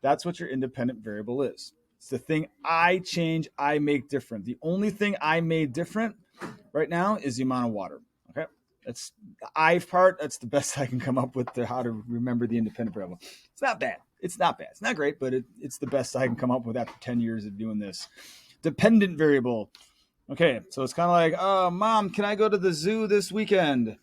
That's what your independent variable is. It's the thing I change, I make different. The only thing I made different right now is the amount of water. Okay, that's the I part. That's the best I can come up with to how to remember the independent variable. It's not bad. It's not bad. It's not great, but it's the best I can come up with after 10 years of doing this. Dependent variable. Okay, so it's kind of like, oh, Mom, can I go to the zoo this weekend?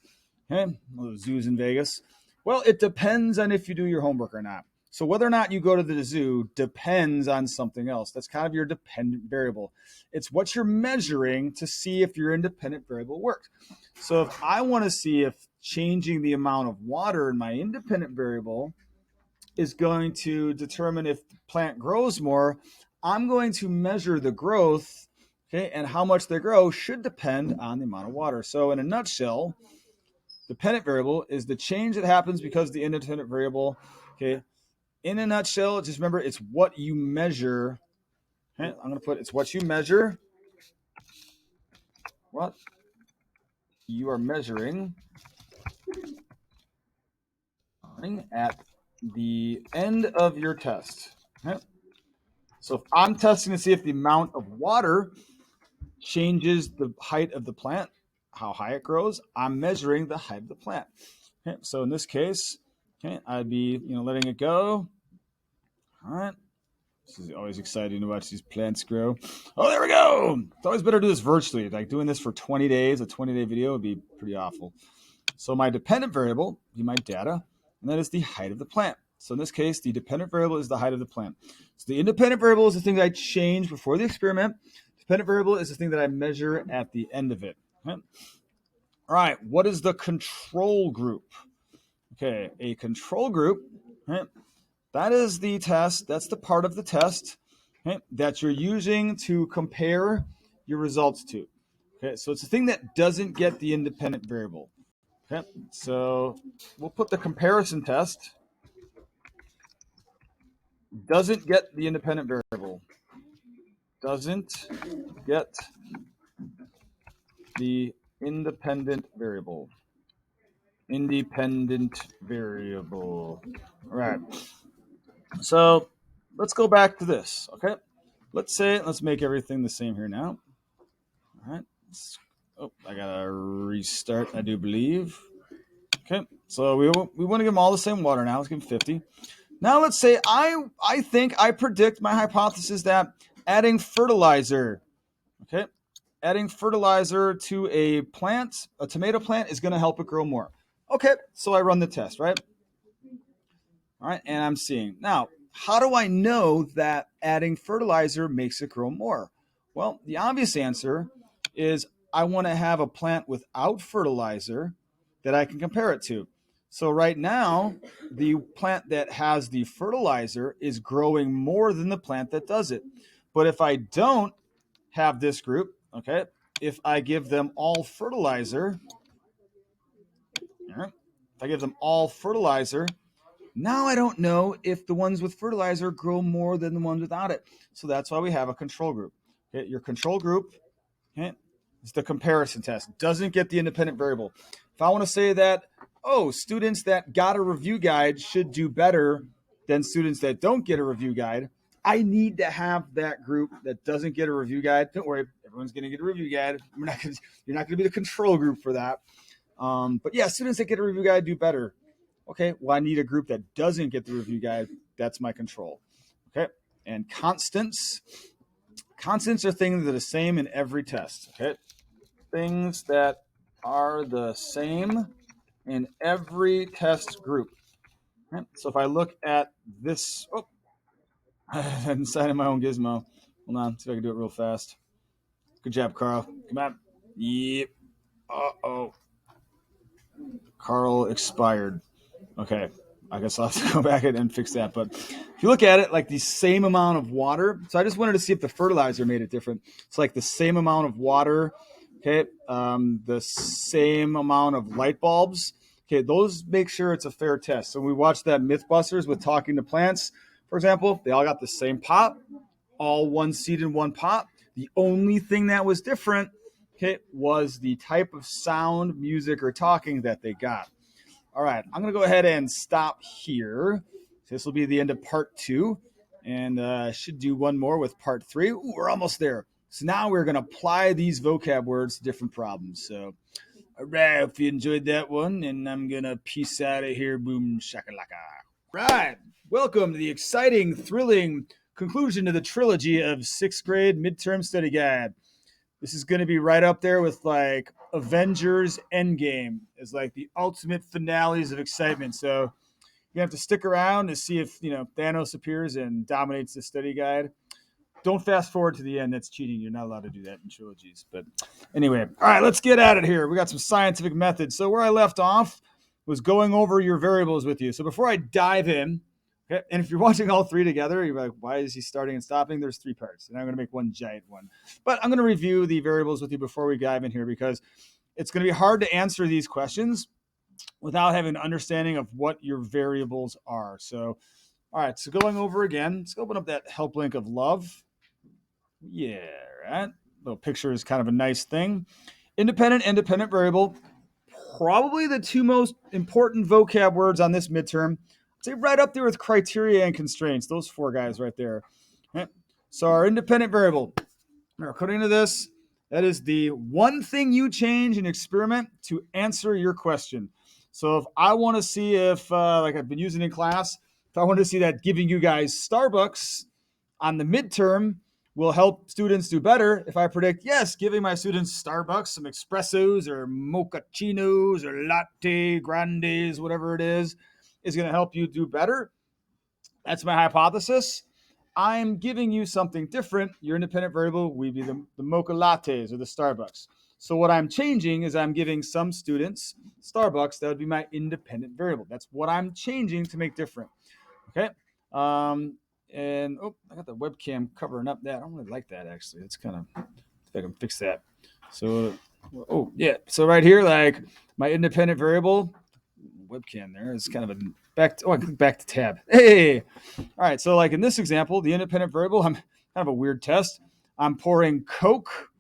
Okay, well, the zoo's in Vegas. Well, it depends on if you do your homework or not. So whether or not you go to the zoo depends on something else. That's kind of your dependent variable. It's what you're measuring to see if your independent variable works. So if I want to see if changing the amount of water in my independent variable is going to determine if the plant grows more, I'm going to measure the growth, okay, and how much they grow should depend on the amount of water. So in a nutshell, dependent variable is the change that happens because the independent variable, okay, in a nutshell, just remember it's what you measure. Okay, I'm going to put it's what you measure. What you are measuring at the end of your test. Okay? So if I'm testing to see if the amount of water changes the height of the plant, how high it grows, I'm measuring the height of the plant. Okay, so in this case, okay, I'd be letting it go. All right. This is always exciting to watch these plants grow. Oh, there we go. It's always better to do this virtually. Like doing this for 20 days, a 20-day video would be pretty awful. So my dependent variable would be my data, and that is the height of the plant. So in this case, the dependent variable is the height of the plant. So the independent variable is the thing that I change before the experiment. Dependent variable is the thing that I measure at the end of it. Okay. All right, what is the control group? Okay, a control group, right? That is the test. That's the part of the test, okay, that you're using to compare your results to. Okay, so it's the thing that doesn't get the independent variable. Okay, so we'll put the comparison test. Doesn't get the independent variable. Doesn't get the independent variable. Independent variable. All right. So let's go back to this. Okay. Let's make everything the same here now. All right. I got to restart, I do believe. Okay. So we want to give them all the same water now. Let's give them 50. Now let's say I predict my hypothesis that adding fertilizer, okay, adding fertilizer to a tomato plant, is going to help it grow more. Okay, so I run the test, right? All right, and I'm seeing. Now, how do I know that adding fertilizer makes it grow more? Well, the obvious answer is I want to have a plant without fertilizer that I can compare it to. So right now, the plant that has the fertilizer is growing more than the plant that does it. But if I don't have this group, okay, if I give them all fertilizer, all right, if I give them all fertilizer, now I don't know if the ones with fertilizer grow more than the ones without it. So that's why we have a control group. Okay, your control group, okay, is the comparison test. Doesn't get the independent variable. If I want to say that, oh, students that got a review guide should do better than students that don't get a review guide, I need to have that group that doesn't get a review guide. Don't worry, everyone's going to get a review guide. You're not going to be the control group for that. But yeah, students that get a review guide do better. Okay, well, I need a group that doesn't get the review guide. That's my control. Okay, and constants. Constants are things that are the same in every test. Okay, things that are the same in every test group. Okay? So if I look at this, I inside of my own gizmo. Hold on, see if I can do it real fast. Good job, Carl. Come on. Yep. Uh-oh. Carl expired. Okay, I guess I'll have to go back and fix that. But if you look at it, like the same amount of water. So I just wanted to see if the fertilizer made it different. It's like the same amount of water. Okay, the same amount of light bulbs. Okay, those make sure it's a fair test. So we watched that Mythbusters with talking to plants, for example. They all got the same pot, all one seed in one pot. The only thing that was different, okay, was the type of sound, music, or talking that they got. All right, I'm going to go ahead and stop here. This will be the end of part 2, and should do one more with part 3. Ooh, we're almost there. So now we're going to apply these vocab words to different problems. So, all right, if you enjoyed that one, and I'm going to peace out of here. Boom, shakalaka. Right, welcome to the exciting, thrilling conclusion to the trilogy of 6th grade midterm study guide. This is going to be right up there with like Avengers Endgame is like the ultimate finales of excitement. So you have to stick around to see if, Thanos appears and dominates the study guide. Don't fast forward to the end. That's cheating. You're not allowed to do that in trilogies. But anyway, all right, let's get at it here. We got some scientific methods. So where I left off was going over your variables with you. So before I dive in, okay, and if you're watching all 3 together, you're like, why is he starting and stopping? There's 3 parts, and I'm going to make one giant one. But I'm going to review the variables with you before we dive in here because it's going to be hard to answer these questions without having an understanding of what your variables are. So, all right, so going over again, let's open up that help link of love. Yeah, right. Little picture is kind of a nice thing. Independent variable. Probably the 2 most important vocab words on this midterm. I'd say right up there with criteria and constraints. Those 4 guys right there. Okay. So our independent variable. According to this, that is the one thing you change in experiment to answer your question. So if I want to see if, like I've been using in class, if I want to see that giving you guys Starbucks on the midterm will help students do better, if I predict, yes, giving my students Starbucks, some espressos or mochachinos or latte grandes, whatever it is going to help you do better. That's my hypothesis. I'm giving you something different. Your independent variable would be the mocha lattes or the Starbucks. So what I'm changing is I'm giving some students Starbucks. That would be my independent variable. That's what I'm changing to make different. Okay. And I got the webcam covering up that. I don't really like that actually. It's kind of, if I can fix that. So, yeah. So right here, like my independent variable, webcam there is kind of a I click back to tab. Hey, all right. So like in this example, the independent variable, I'm kind of a weird test. I'm pouring Coke,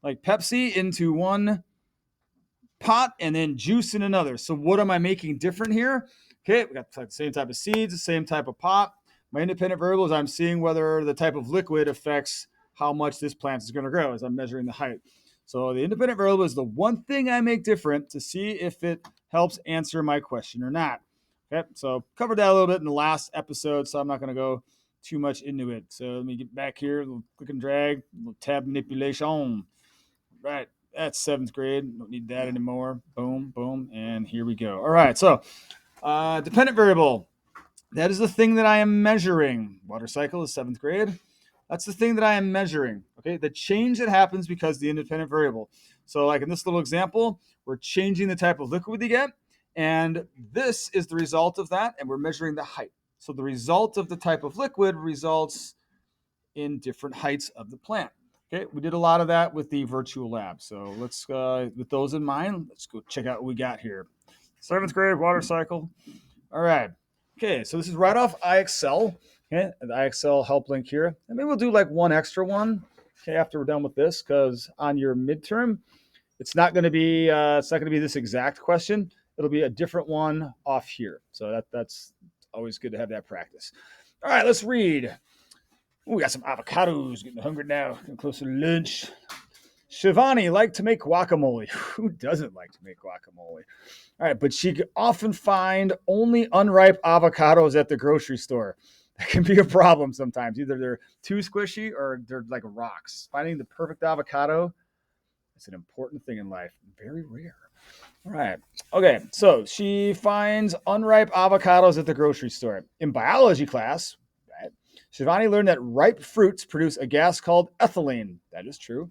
like Pepsi, into one pot and then juice in another. So what am I making different here? Okay, we got the same type of seeds, the same type of pot. My independent variable is I'm seeing whether the type of liquid affects how much this plant is going to grow as I'm measuring the height. So the independent variable is the one thing I make different to see if it helps answer my question or not. Okay, so covered that a little bit in the last episode, so I'm not going to go too much into it. So let me get back here, click and drag, tab manipulation. Right, that's 7th grade. Don't need that anymore. Boom, boom, and here we go. All right, so dependent variable. That is the thing that I am measuring. Water cycle is 7th grade. That's the thing that I am measuring. Okay, the change that happens because the independent variable. So like in this little example, we're changing the type of liquid you get, and this is the result of that, and we're measuring the height. So the result of the type of liquid results in different heights of the plant. Okay, we did a lot of that with the virtual lab. So let's, with those in mind, let's go check out what we got here. 7th grade water cycle. All right. Okay, so this is right off IXL. Okay, the IXL help link here. And maybe we'll do like one extra one. Okay, after we're done with this, because on your midterm, it's not going to be this exact question. It'll be a different one off here. So that's always good to have that practice. All right, let's read. Ooh, we got some avocados. Getting hungry now. Getting close to lunch. Shivani liked to make guacamole. Who doesn't like to make guacamole? All right, but she could often find only unripe avocados at the grocery store. That can be a problem sometimes. Either they're too squishy or they're like rocks. Finding the perfect avocado is an important thing in life. Very rare. All right. Okay, so she finds unripe avocados at the grocery store. In biology class, right, Shivani learned that ripe fruits produce a gas called ethylene. That is true.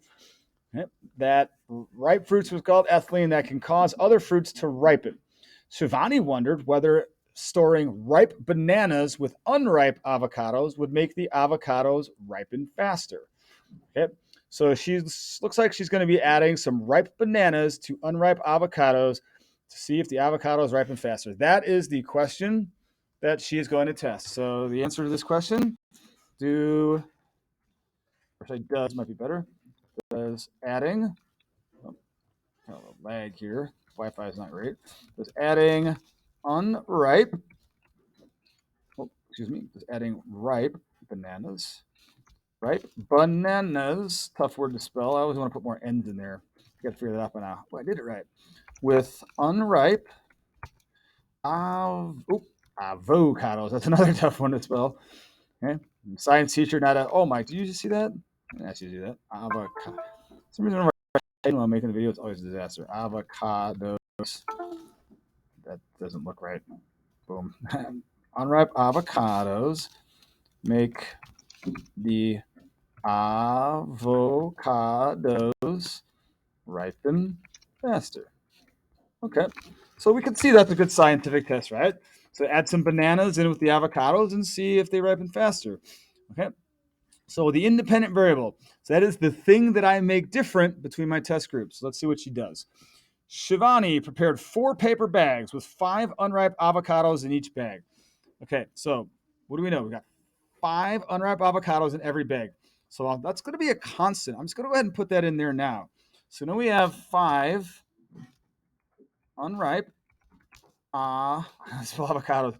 That ripe fruits was called ethylene that can cause other fruits to ripen. Shivani wondered whether storing ripe bananas with unripe avocados would make the avocados ripen faster. Okay, so she looks like she's going to be adding some ripe bananas to unripe avocados to see if the avocados ripen faster. That is the question that she is going to test. So the answer to this question, does might be better, is adding kind of a lag here. Wi-Fi is not great. Just adding unripe. Just adding ripe bananas. Ripe bananas. Tough word to spell. I always want to put more N's in there. Got to figure that out by now. Well, I did it right. With unripe avocados. That's another tough one to spell. Okay. Science teacher, not a. Oh, Mike, did you just see that? I see you do that. Avocado. For some reason, when I'm making the video, it's always a disaster. Avocados. That doesn't look right. Boom. Unripe avocados make the avocados ripen faster. Okay. So we can see that's a good scientific test, right? So add some bananas in with the avocados and see if they ripen faster. Okay. So the independent variable. So that is the thing that I make different between my test groups. Let's see what she does. Shivani prepared 4 paper bags with 5 unripe avocados in each bag. Okay, so what do we know? We got 5 unripe avocados in every bag. So that's going to be a constant. I'm just going to go ahead and put that in there now. So now we have 5 unripe avocados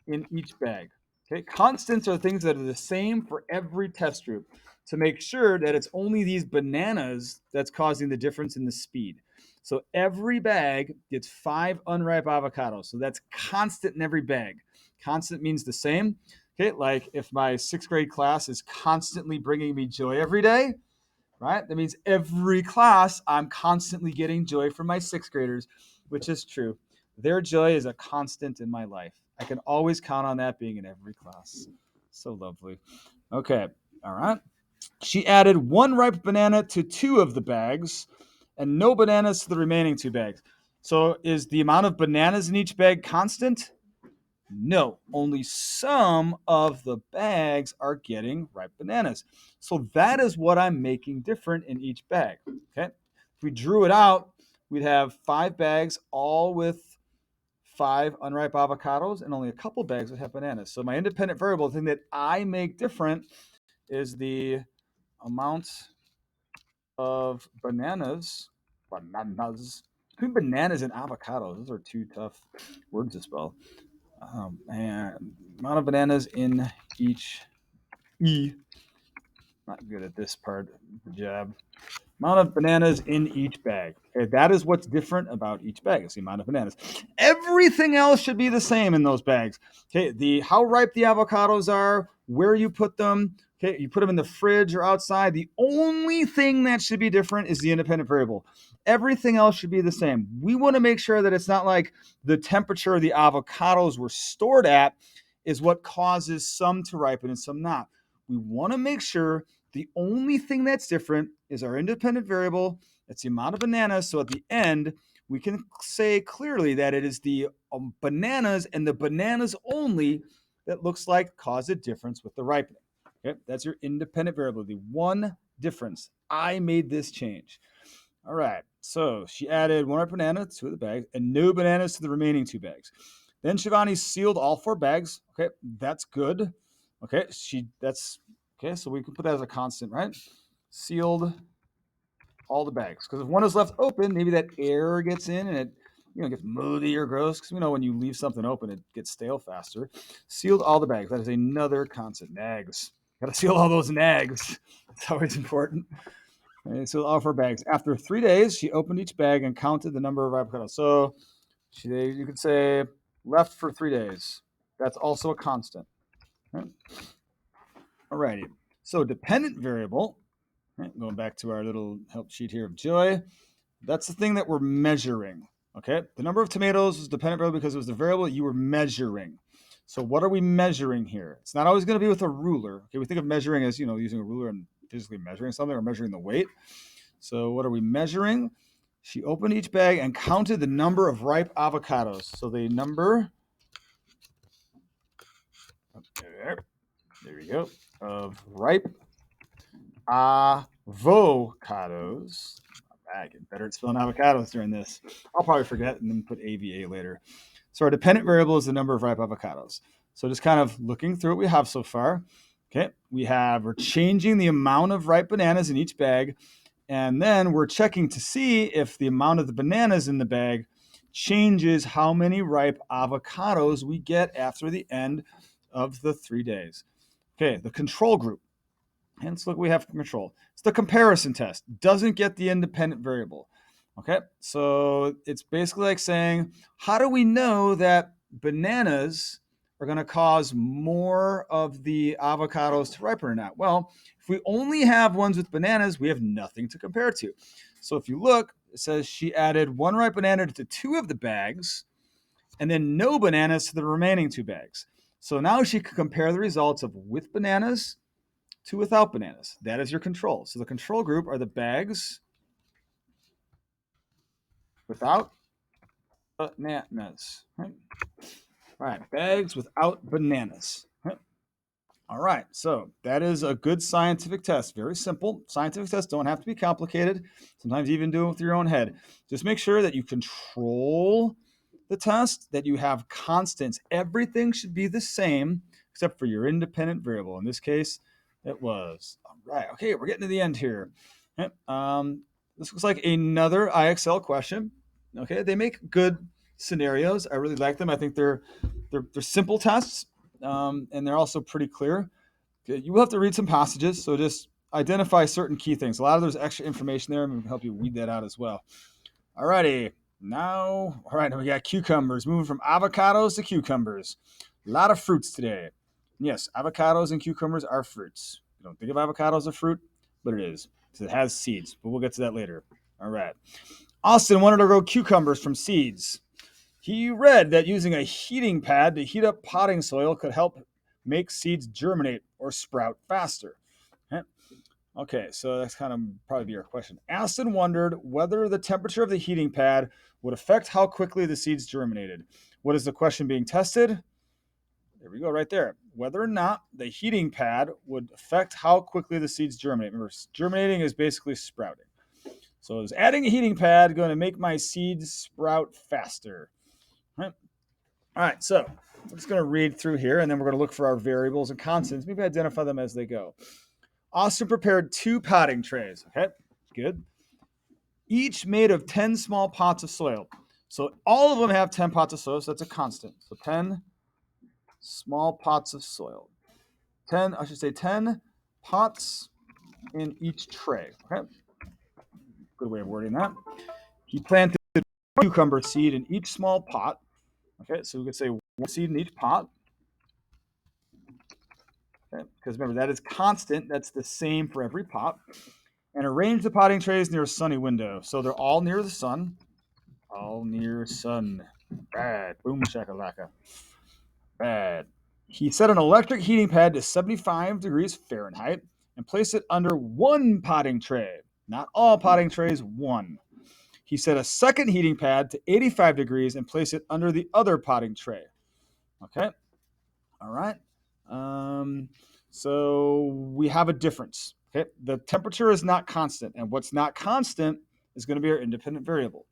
in each bag. Okay, constants are things that are the same for every test group to make sure that it's only these bananas that's causing the difference in the speed. So every bag gets 5 unripe avocados. So that's constant in every bag. Constant means the same. Okay, like if my 6th grade class is constantly bringing me joy every day, right? That means every class I'm constantly getting joy from my 6th graders, which is true. Their joy is a constant in my life. I can always count on that being in every class. So lovely. Okay. All right. She added 1 ripe banana to 2 of the bags and no bananas to the remaining 2 bags. So is the amount of bananas in each bag constant? No, only some of the bags are getting ripe bananas. So that is what I'm making different in each bag. Okay. If we drew it out, we'd have 5 bags, all with 5 unripe avocados, and only a couple bags would have bananas. So my independent variable, the thing that I make different, is the amount of bananas. Between bananas and avocados, those are 2 tough words to spell. And amount of bananas in each E. Not good at this part of the job. Amount of bananas in each bag. Okay, that is what's different about each bag. It's the amount of bananas. Everything else should be the same in those bags. Okay, the how ripe the avocados are, where you put them. Okay, you put them in the fridge or outside. The only thing that should be different is the independent variable. Everything else should be the same. We want to make sure that it's not like the temperature the avocados were stored at is what causes some to ripen and some not. We want to make sure the only thing that's different is our independent variable. That's the amount of bananas. So at the end, we can say clearly that it is the bananas and the bananas only that looks like cause a difference with the ripening. Okay, that's your independent variable, the one difference. I made this change. All right, so she added one ripe banana to the bags and no bananas to the remaining two bags. Then Shivani sealed all four bags. Okay, that's good. Okay, that's okay. So we can put that as a constant, right? Sealed all the bags because if one is left open, maybe that air gets in and it gets moldy or gross. Because we know when you leave something open, it gets stale faster. Sealed all the bags. That is another constant. Nags. Got to seal all those nags. It's always important. Okay, so all four bags. After 3 days, she opened each bag and counted the number of avocados. So you could say left for 3 days. That's also a constant. Right? Alrighty. So dependent variable, right, going back to our little help sheet here of Joy, that's the thing that we're measuring. Okay. The number of tomatoes is dependent variable because it was the variable you were measuring. So what are we measuring here? It's not always going to be with a ruler. Okay. We think of measuring as, using a ruler and physically measuring something or measuring the weight. So what are we measuring? She opened each bag and counted the number of ripe avocados. So the number, there we go, of ripe avocados. I get better at spelling avocados during this. I'll probably forget and then put AVA later. So our dependent variable is the number of ripe avocados. So just kind of looking through what we have so far. Okay, we're changing the amount of ripe bananas in each bag. And then we're checking to see if the amount of the bananas in the bag changes how many ripe avocados we get after the end of the 3 days. Okay, the control group. Hence, look, we have control. It's the comparison test. Doesn't get the independent variable. Okay, so it's basically like saying, how do we know that bananas are going to cause more of the avocados to ripen or not? Well, if we only have ones with bananas, we have nothing to compare to. So if you look, it says she added one ripe banana to two of the bags and then no bananas to the remaining two bags. So now she can compare the results of with bananas to without bananas. That is your control. So the control group are the bags without bananas. Right? All right, bags without bananas. Right? All right, so that is a good scientific test. Very simple. Scientific tests don't have to be complicated. Sometimes you even do it with your own head. Just make sure that you control the test, that you have constants. Everything should be the same except for your independent variable. In this case, it was. All right, okay, we're getting to the end here. Okay, this looks like another IXL question. Okay, they make good scenarios. I really like them. I think they're simple tests, and they're also pretty clear. Okay, you will have to read some passages, so just identify certain key things. A lot of there's extra information there, and we can help you weed that out as well. Alrighty, now we got cucumbers. Moving from avocados to cucumbers. A lot of fruits today. Yes, avocados and cucumbers are fruits. You don't think of avocados as a fruit, but it is because it has seeds. But we'll get to that later. All right. Austin wanted to grow cucumbers from seeds. He read that using a heating pad to heat up potting soil could help make seeds germinate or sprout faster. Okay, so that's kind of probably be our question. Aston wondered whether the temperature of the heating pad would affect how quickly the seeds germinated. What is the question being tested? There we go, right there. Whether or not the heating pad would affect how quickly the seeds germinate. Remember, germinating is basically sprouting. So is adding a heating pad going to make my seeds sprout faster? All right, so I'm just going to read through here, and then we're going to look for our variables and constants. Maybe identify them as they go. Austin prepared 2 potting trays. Okay, good. Each made of 10 small pots of soil. So all of them have 10 pots of soil, so that's a constant. So 10 small pots of soil. 10 pots in each tray. Okay. Good way of wording that. He planted cucumber seed in each small pot. Okay, so we could say one seed in each pot. Okay, because remember, that is constant. That's the same for every pot. And arrange the potting trays near a sunny window. So they're all near the sun. All near sun. Bad. Boom shakalaka. Bad. He set an electric heating pad to 75 degrees Fahrenheit and placed it under one potting tray. Not all potting trays, one. He set a second heating pad to 85 degrees and placed it under the other potting tray. Okay. All right. So we have a difference. Okay. The temperature is not constant, and what's not constant is going to be our independent variable.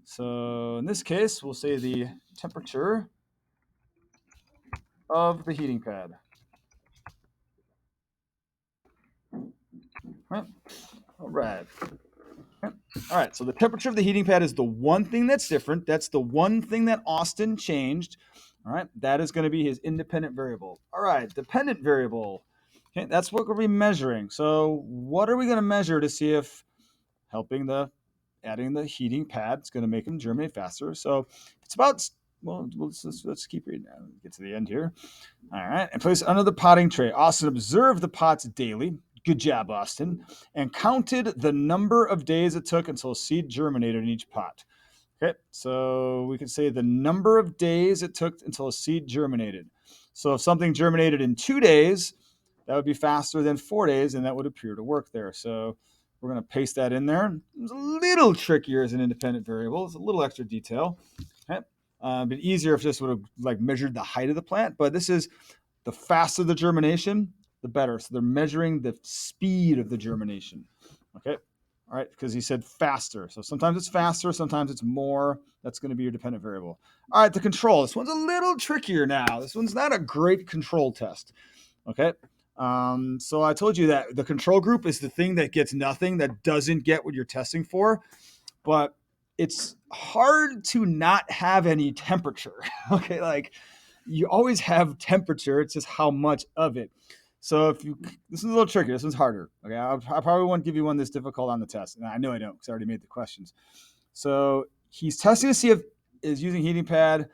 So in this case, we'll say the temperature of the heating pad. All right. All right. So the temperature of the heating pad is the one thing that's different. That's the one thing that Austin changed. All right. That is going to be his independent variable. All right. Dependent variable. Okay. That's what we're going to be measuring. So what are we going to measure to see if adding the heating pad is going to make them germinate faster? So it's about, well, let's keep reading. Get to the end here. All right. And place it under the potting tray. Austin observed the pots daily. Good job, Austin. And counted the number of days it took until seed germinated in each pot. Okay. So we could say the number of days it took until a seed germinated. So if something germinated in 2 days, that would be faster than 4 days, and that would appear to work there. So we're going to paste that in there. It's a little trickier as an independent variable. It's a little extra detail. Okay. But easier if this would have like measured the height of the plant. But this is the faster the germination, the better. So they're measuring the speed of the germination. Okay. All right. Because he said faster. So sometimes it's faster, sometimes it's more. That's going to be your dependent variable. All right. The control. This one's a little trickier now. This one's not a great control test. Okay. So I told you that the control group is the thing that gets nothing, that doesn't get what you're testing for, but it's hard to not have any temperature. Okay, like you always have temperature, it's just how much of it. So if you, this is a little tricky, this one's harder. Okay, I probably won't give you one that's difficult on the test, and I know I don't because I already made the questions. So he's testing to see if is using heating pad.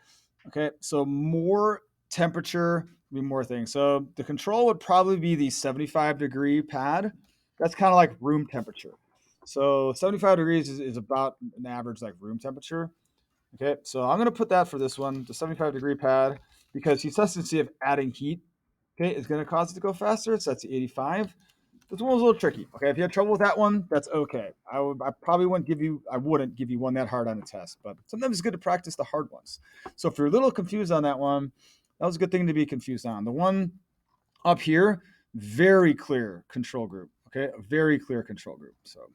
Okay, so more temperature, be more things. So the control would probably be the 75-degree pad. That's kind of like room temperature. So 75 degrees is about an average like room temperature. Okay, so I'm going to put that for this one, the 75-degree pad, because he's testing to see if adding heat, okay, is going to cause it to go faster. So that's 85. This one was a little tricky. Okay, if you had trouble with that one, that's okay. I wouldn't give you one that hard on a test, but sometimes it's good to practice the hard ones. So if you're a little confused on that one, that was a good thing to be confused on. The one up here, very clear control group. Okay, a very clear control group. So,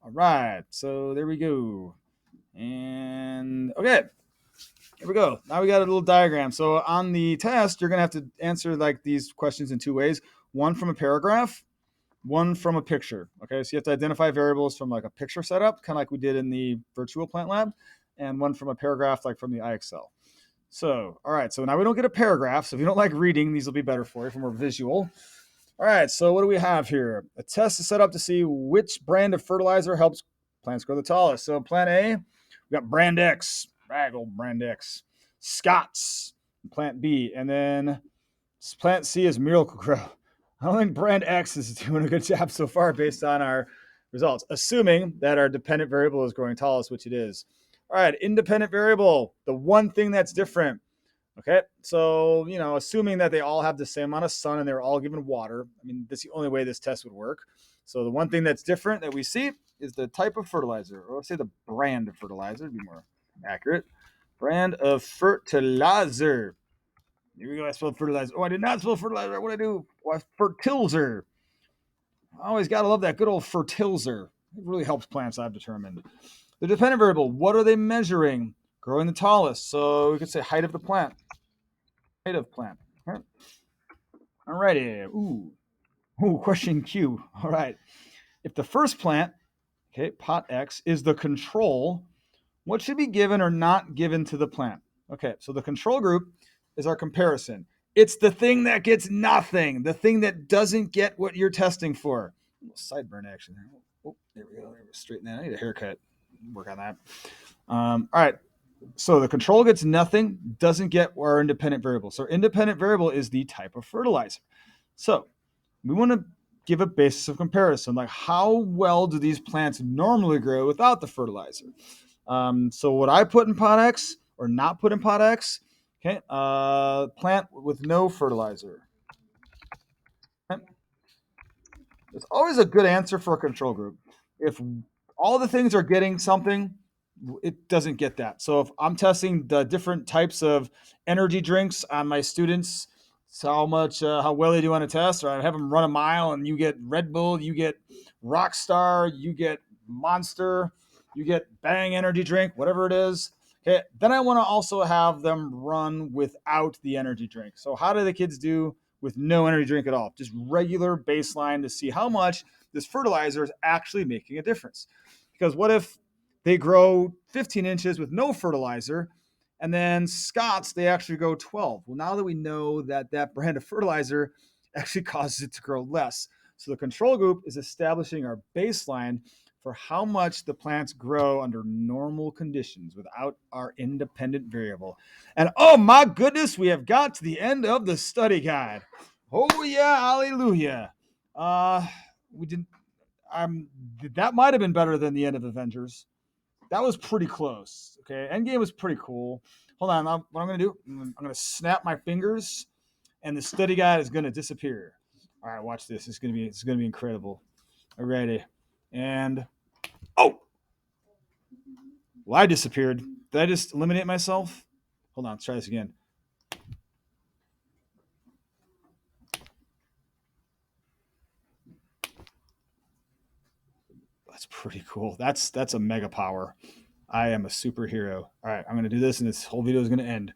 all right. So there we go. And okay, here we go. Now we got a little diagram. So on the test, you're gonna have to answer like these questions in two ways. One from a paragraph, one from a picture. Okay, so you have to identify variables from like a picture setup, kind of like we did in the virtual plant lab, and one from a paragraph, like from the IXL. So, all right, so now we don't get a paragraph. So if you don't like reading, these will be better for you, for more visual. All right, so what do we have here? A test is set up to see which brand of fertilizer helps plants grow the tallest. So plant A, we got brand X, old brand X, Scott's, plant B, and then plant C is Miracle-Gro. I don't think brand X is doing a good job so far based on our results, assuming that our dependent variable is growing tallest, which it is. All right, independent variable, the one thing that's different. Okay, so, assuming that they all have the same amount of sun and they're all given water, I mean, that's the only way this test would work. So the one thing that's different that we see is the type of fertilizer, or let's say the brand of fertilizer, to be more accurate. Brand of fertilizer. Here we go. I spelled fertilizer. Oh, I did not spell fertilizer. What did I do? Oh, fertilizer. I always got to love that good old fertilizer. It really helps plants, I've determined. The dependent variable, what are they measuring? Growing the tallest. So we could say height of the plant. Height of plant. All righty. Ooh, question Q. All right. If the first plant, okay, pot X, is the control, what should be given or not given to the plant? Okay, so the control group is our comparison. It's the thing that gets nothing, the thing that doesn't get what you're testing for. A little sideburn action there. Oh, there we go. There we straighten that. I need a haircut. Work on that. All right. So the control gets nothing, doesn't get our independent variable. So our independent variable is the type of fertilizer. So we want to give a basis of comparison, like how well do these plants normally grow without the fertilizer? So would I put in pot X or not put in pot X? Okay, plant with no fertilizer. Okay. It's always a good answer for a control group. If all the things are getting something, it doesn't get that. So if I'm testing the different types of energy drinks on my students, so how well they do on a test, or I have them run a mile and you get Red Bull, you get Rockstar, you get Monster, you get Bang energy drink, whatever it is. Okay, then I want to also have them run without the energy drink. So how do the kids do with no energy drink at all? Just regular baseline to see how much this fertilizer is actually making a difference. Because what if they grow 15 inches with no fertilizer, and then Scott's, they actually grow 12? Well, now that we know that that brand of fertilizer actually causes it to grow less. So the control group is establishing our baseline for how much the plants grow under normal conditions without our independent variable. And oh my goodness, we have got to the end of the study guide. Oh yeah, hallelujah. Uh we didn't um that might have been better than the end of Avengers. That was pretty close. Okay, Endgame was pretty cool. Hold on, what I'm gonna do? I'm gonna snap my fingers, and the study guide is gonna disappear. All right, watch this. It's gonna be incredible. Ready? And oh, well, I disappeared. Did I just eliminate myself? Hold on, let's try this again. That's pretty cool. That's a mega power. I am a superhero. All right, I'm gonna do this, and this whole video is gonna end.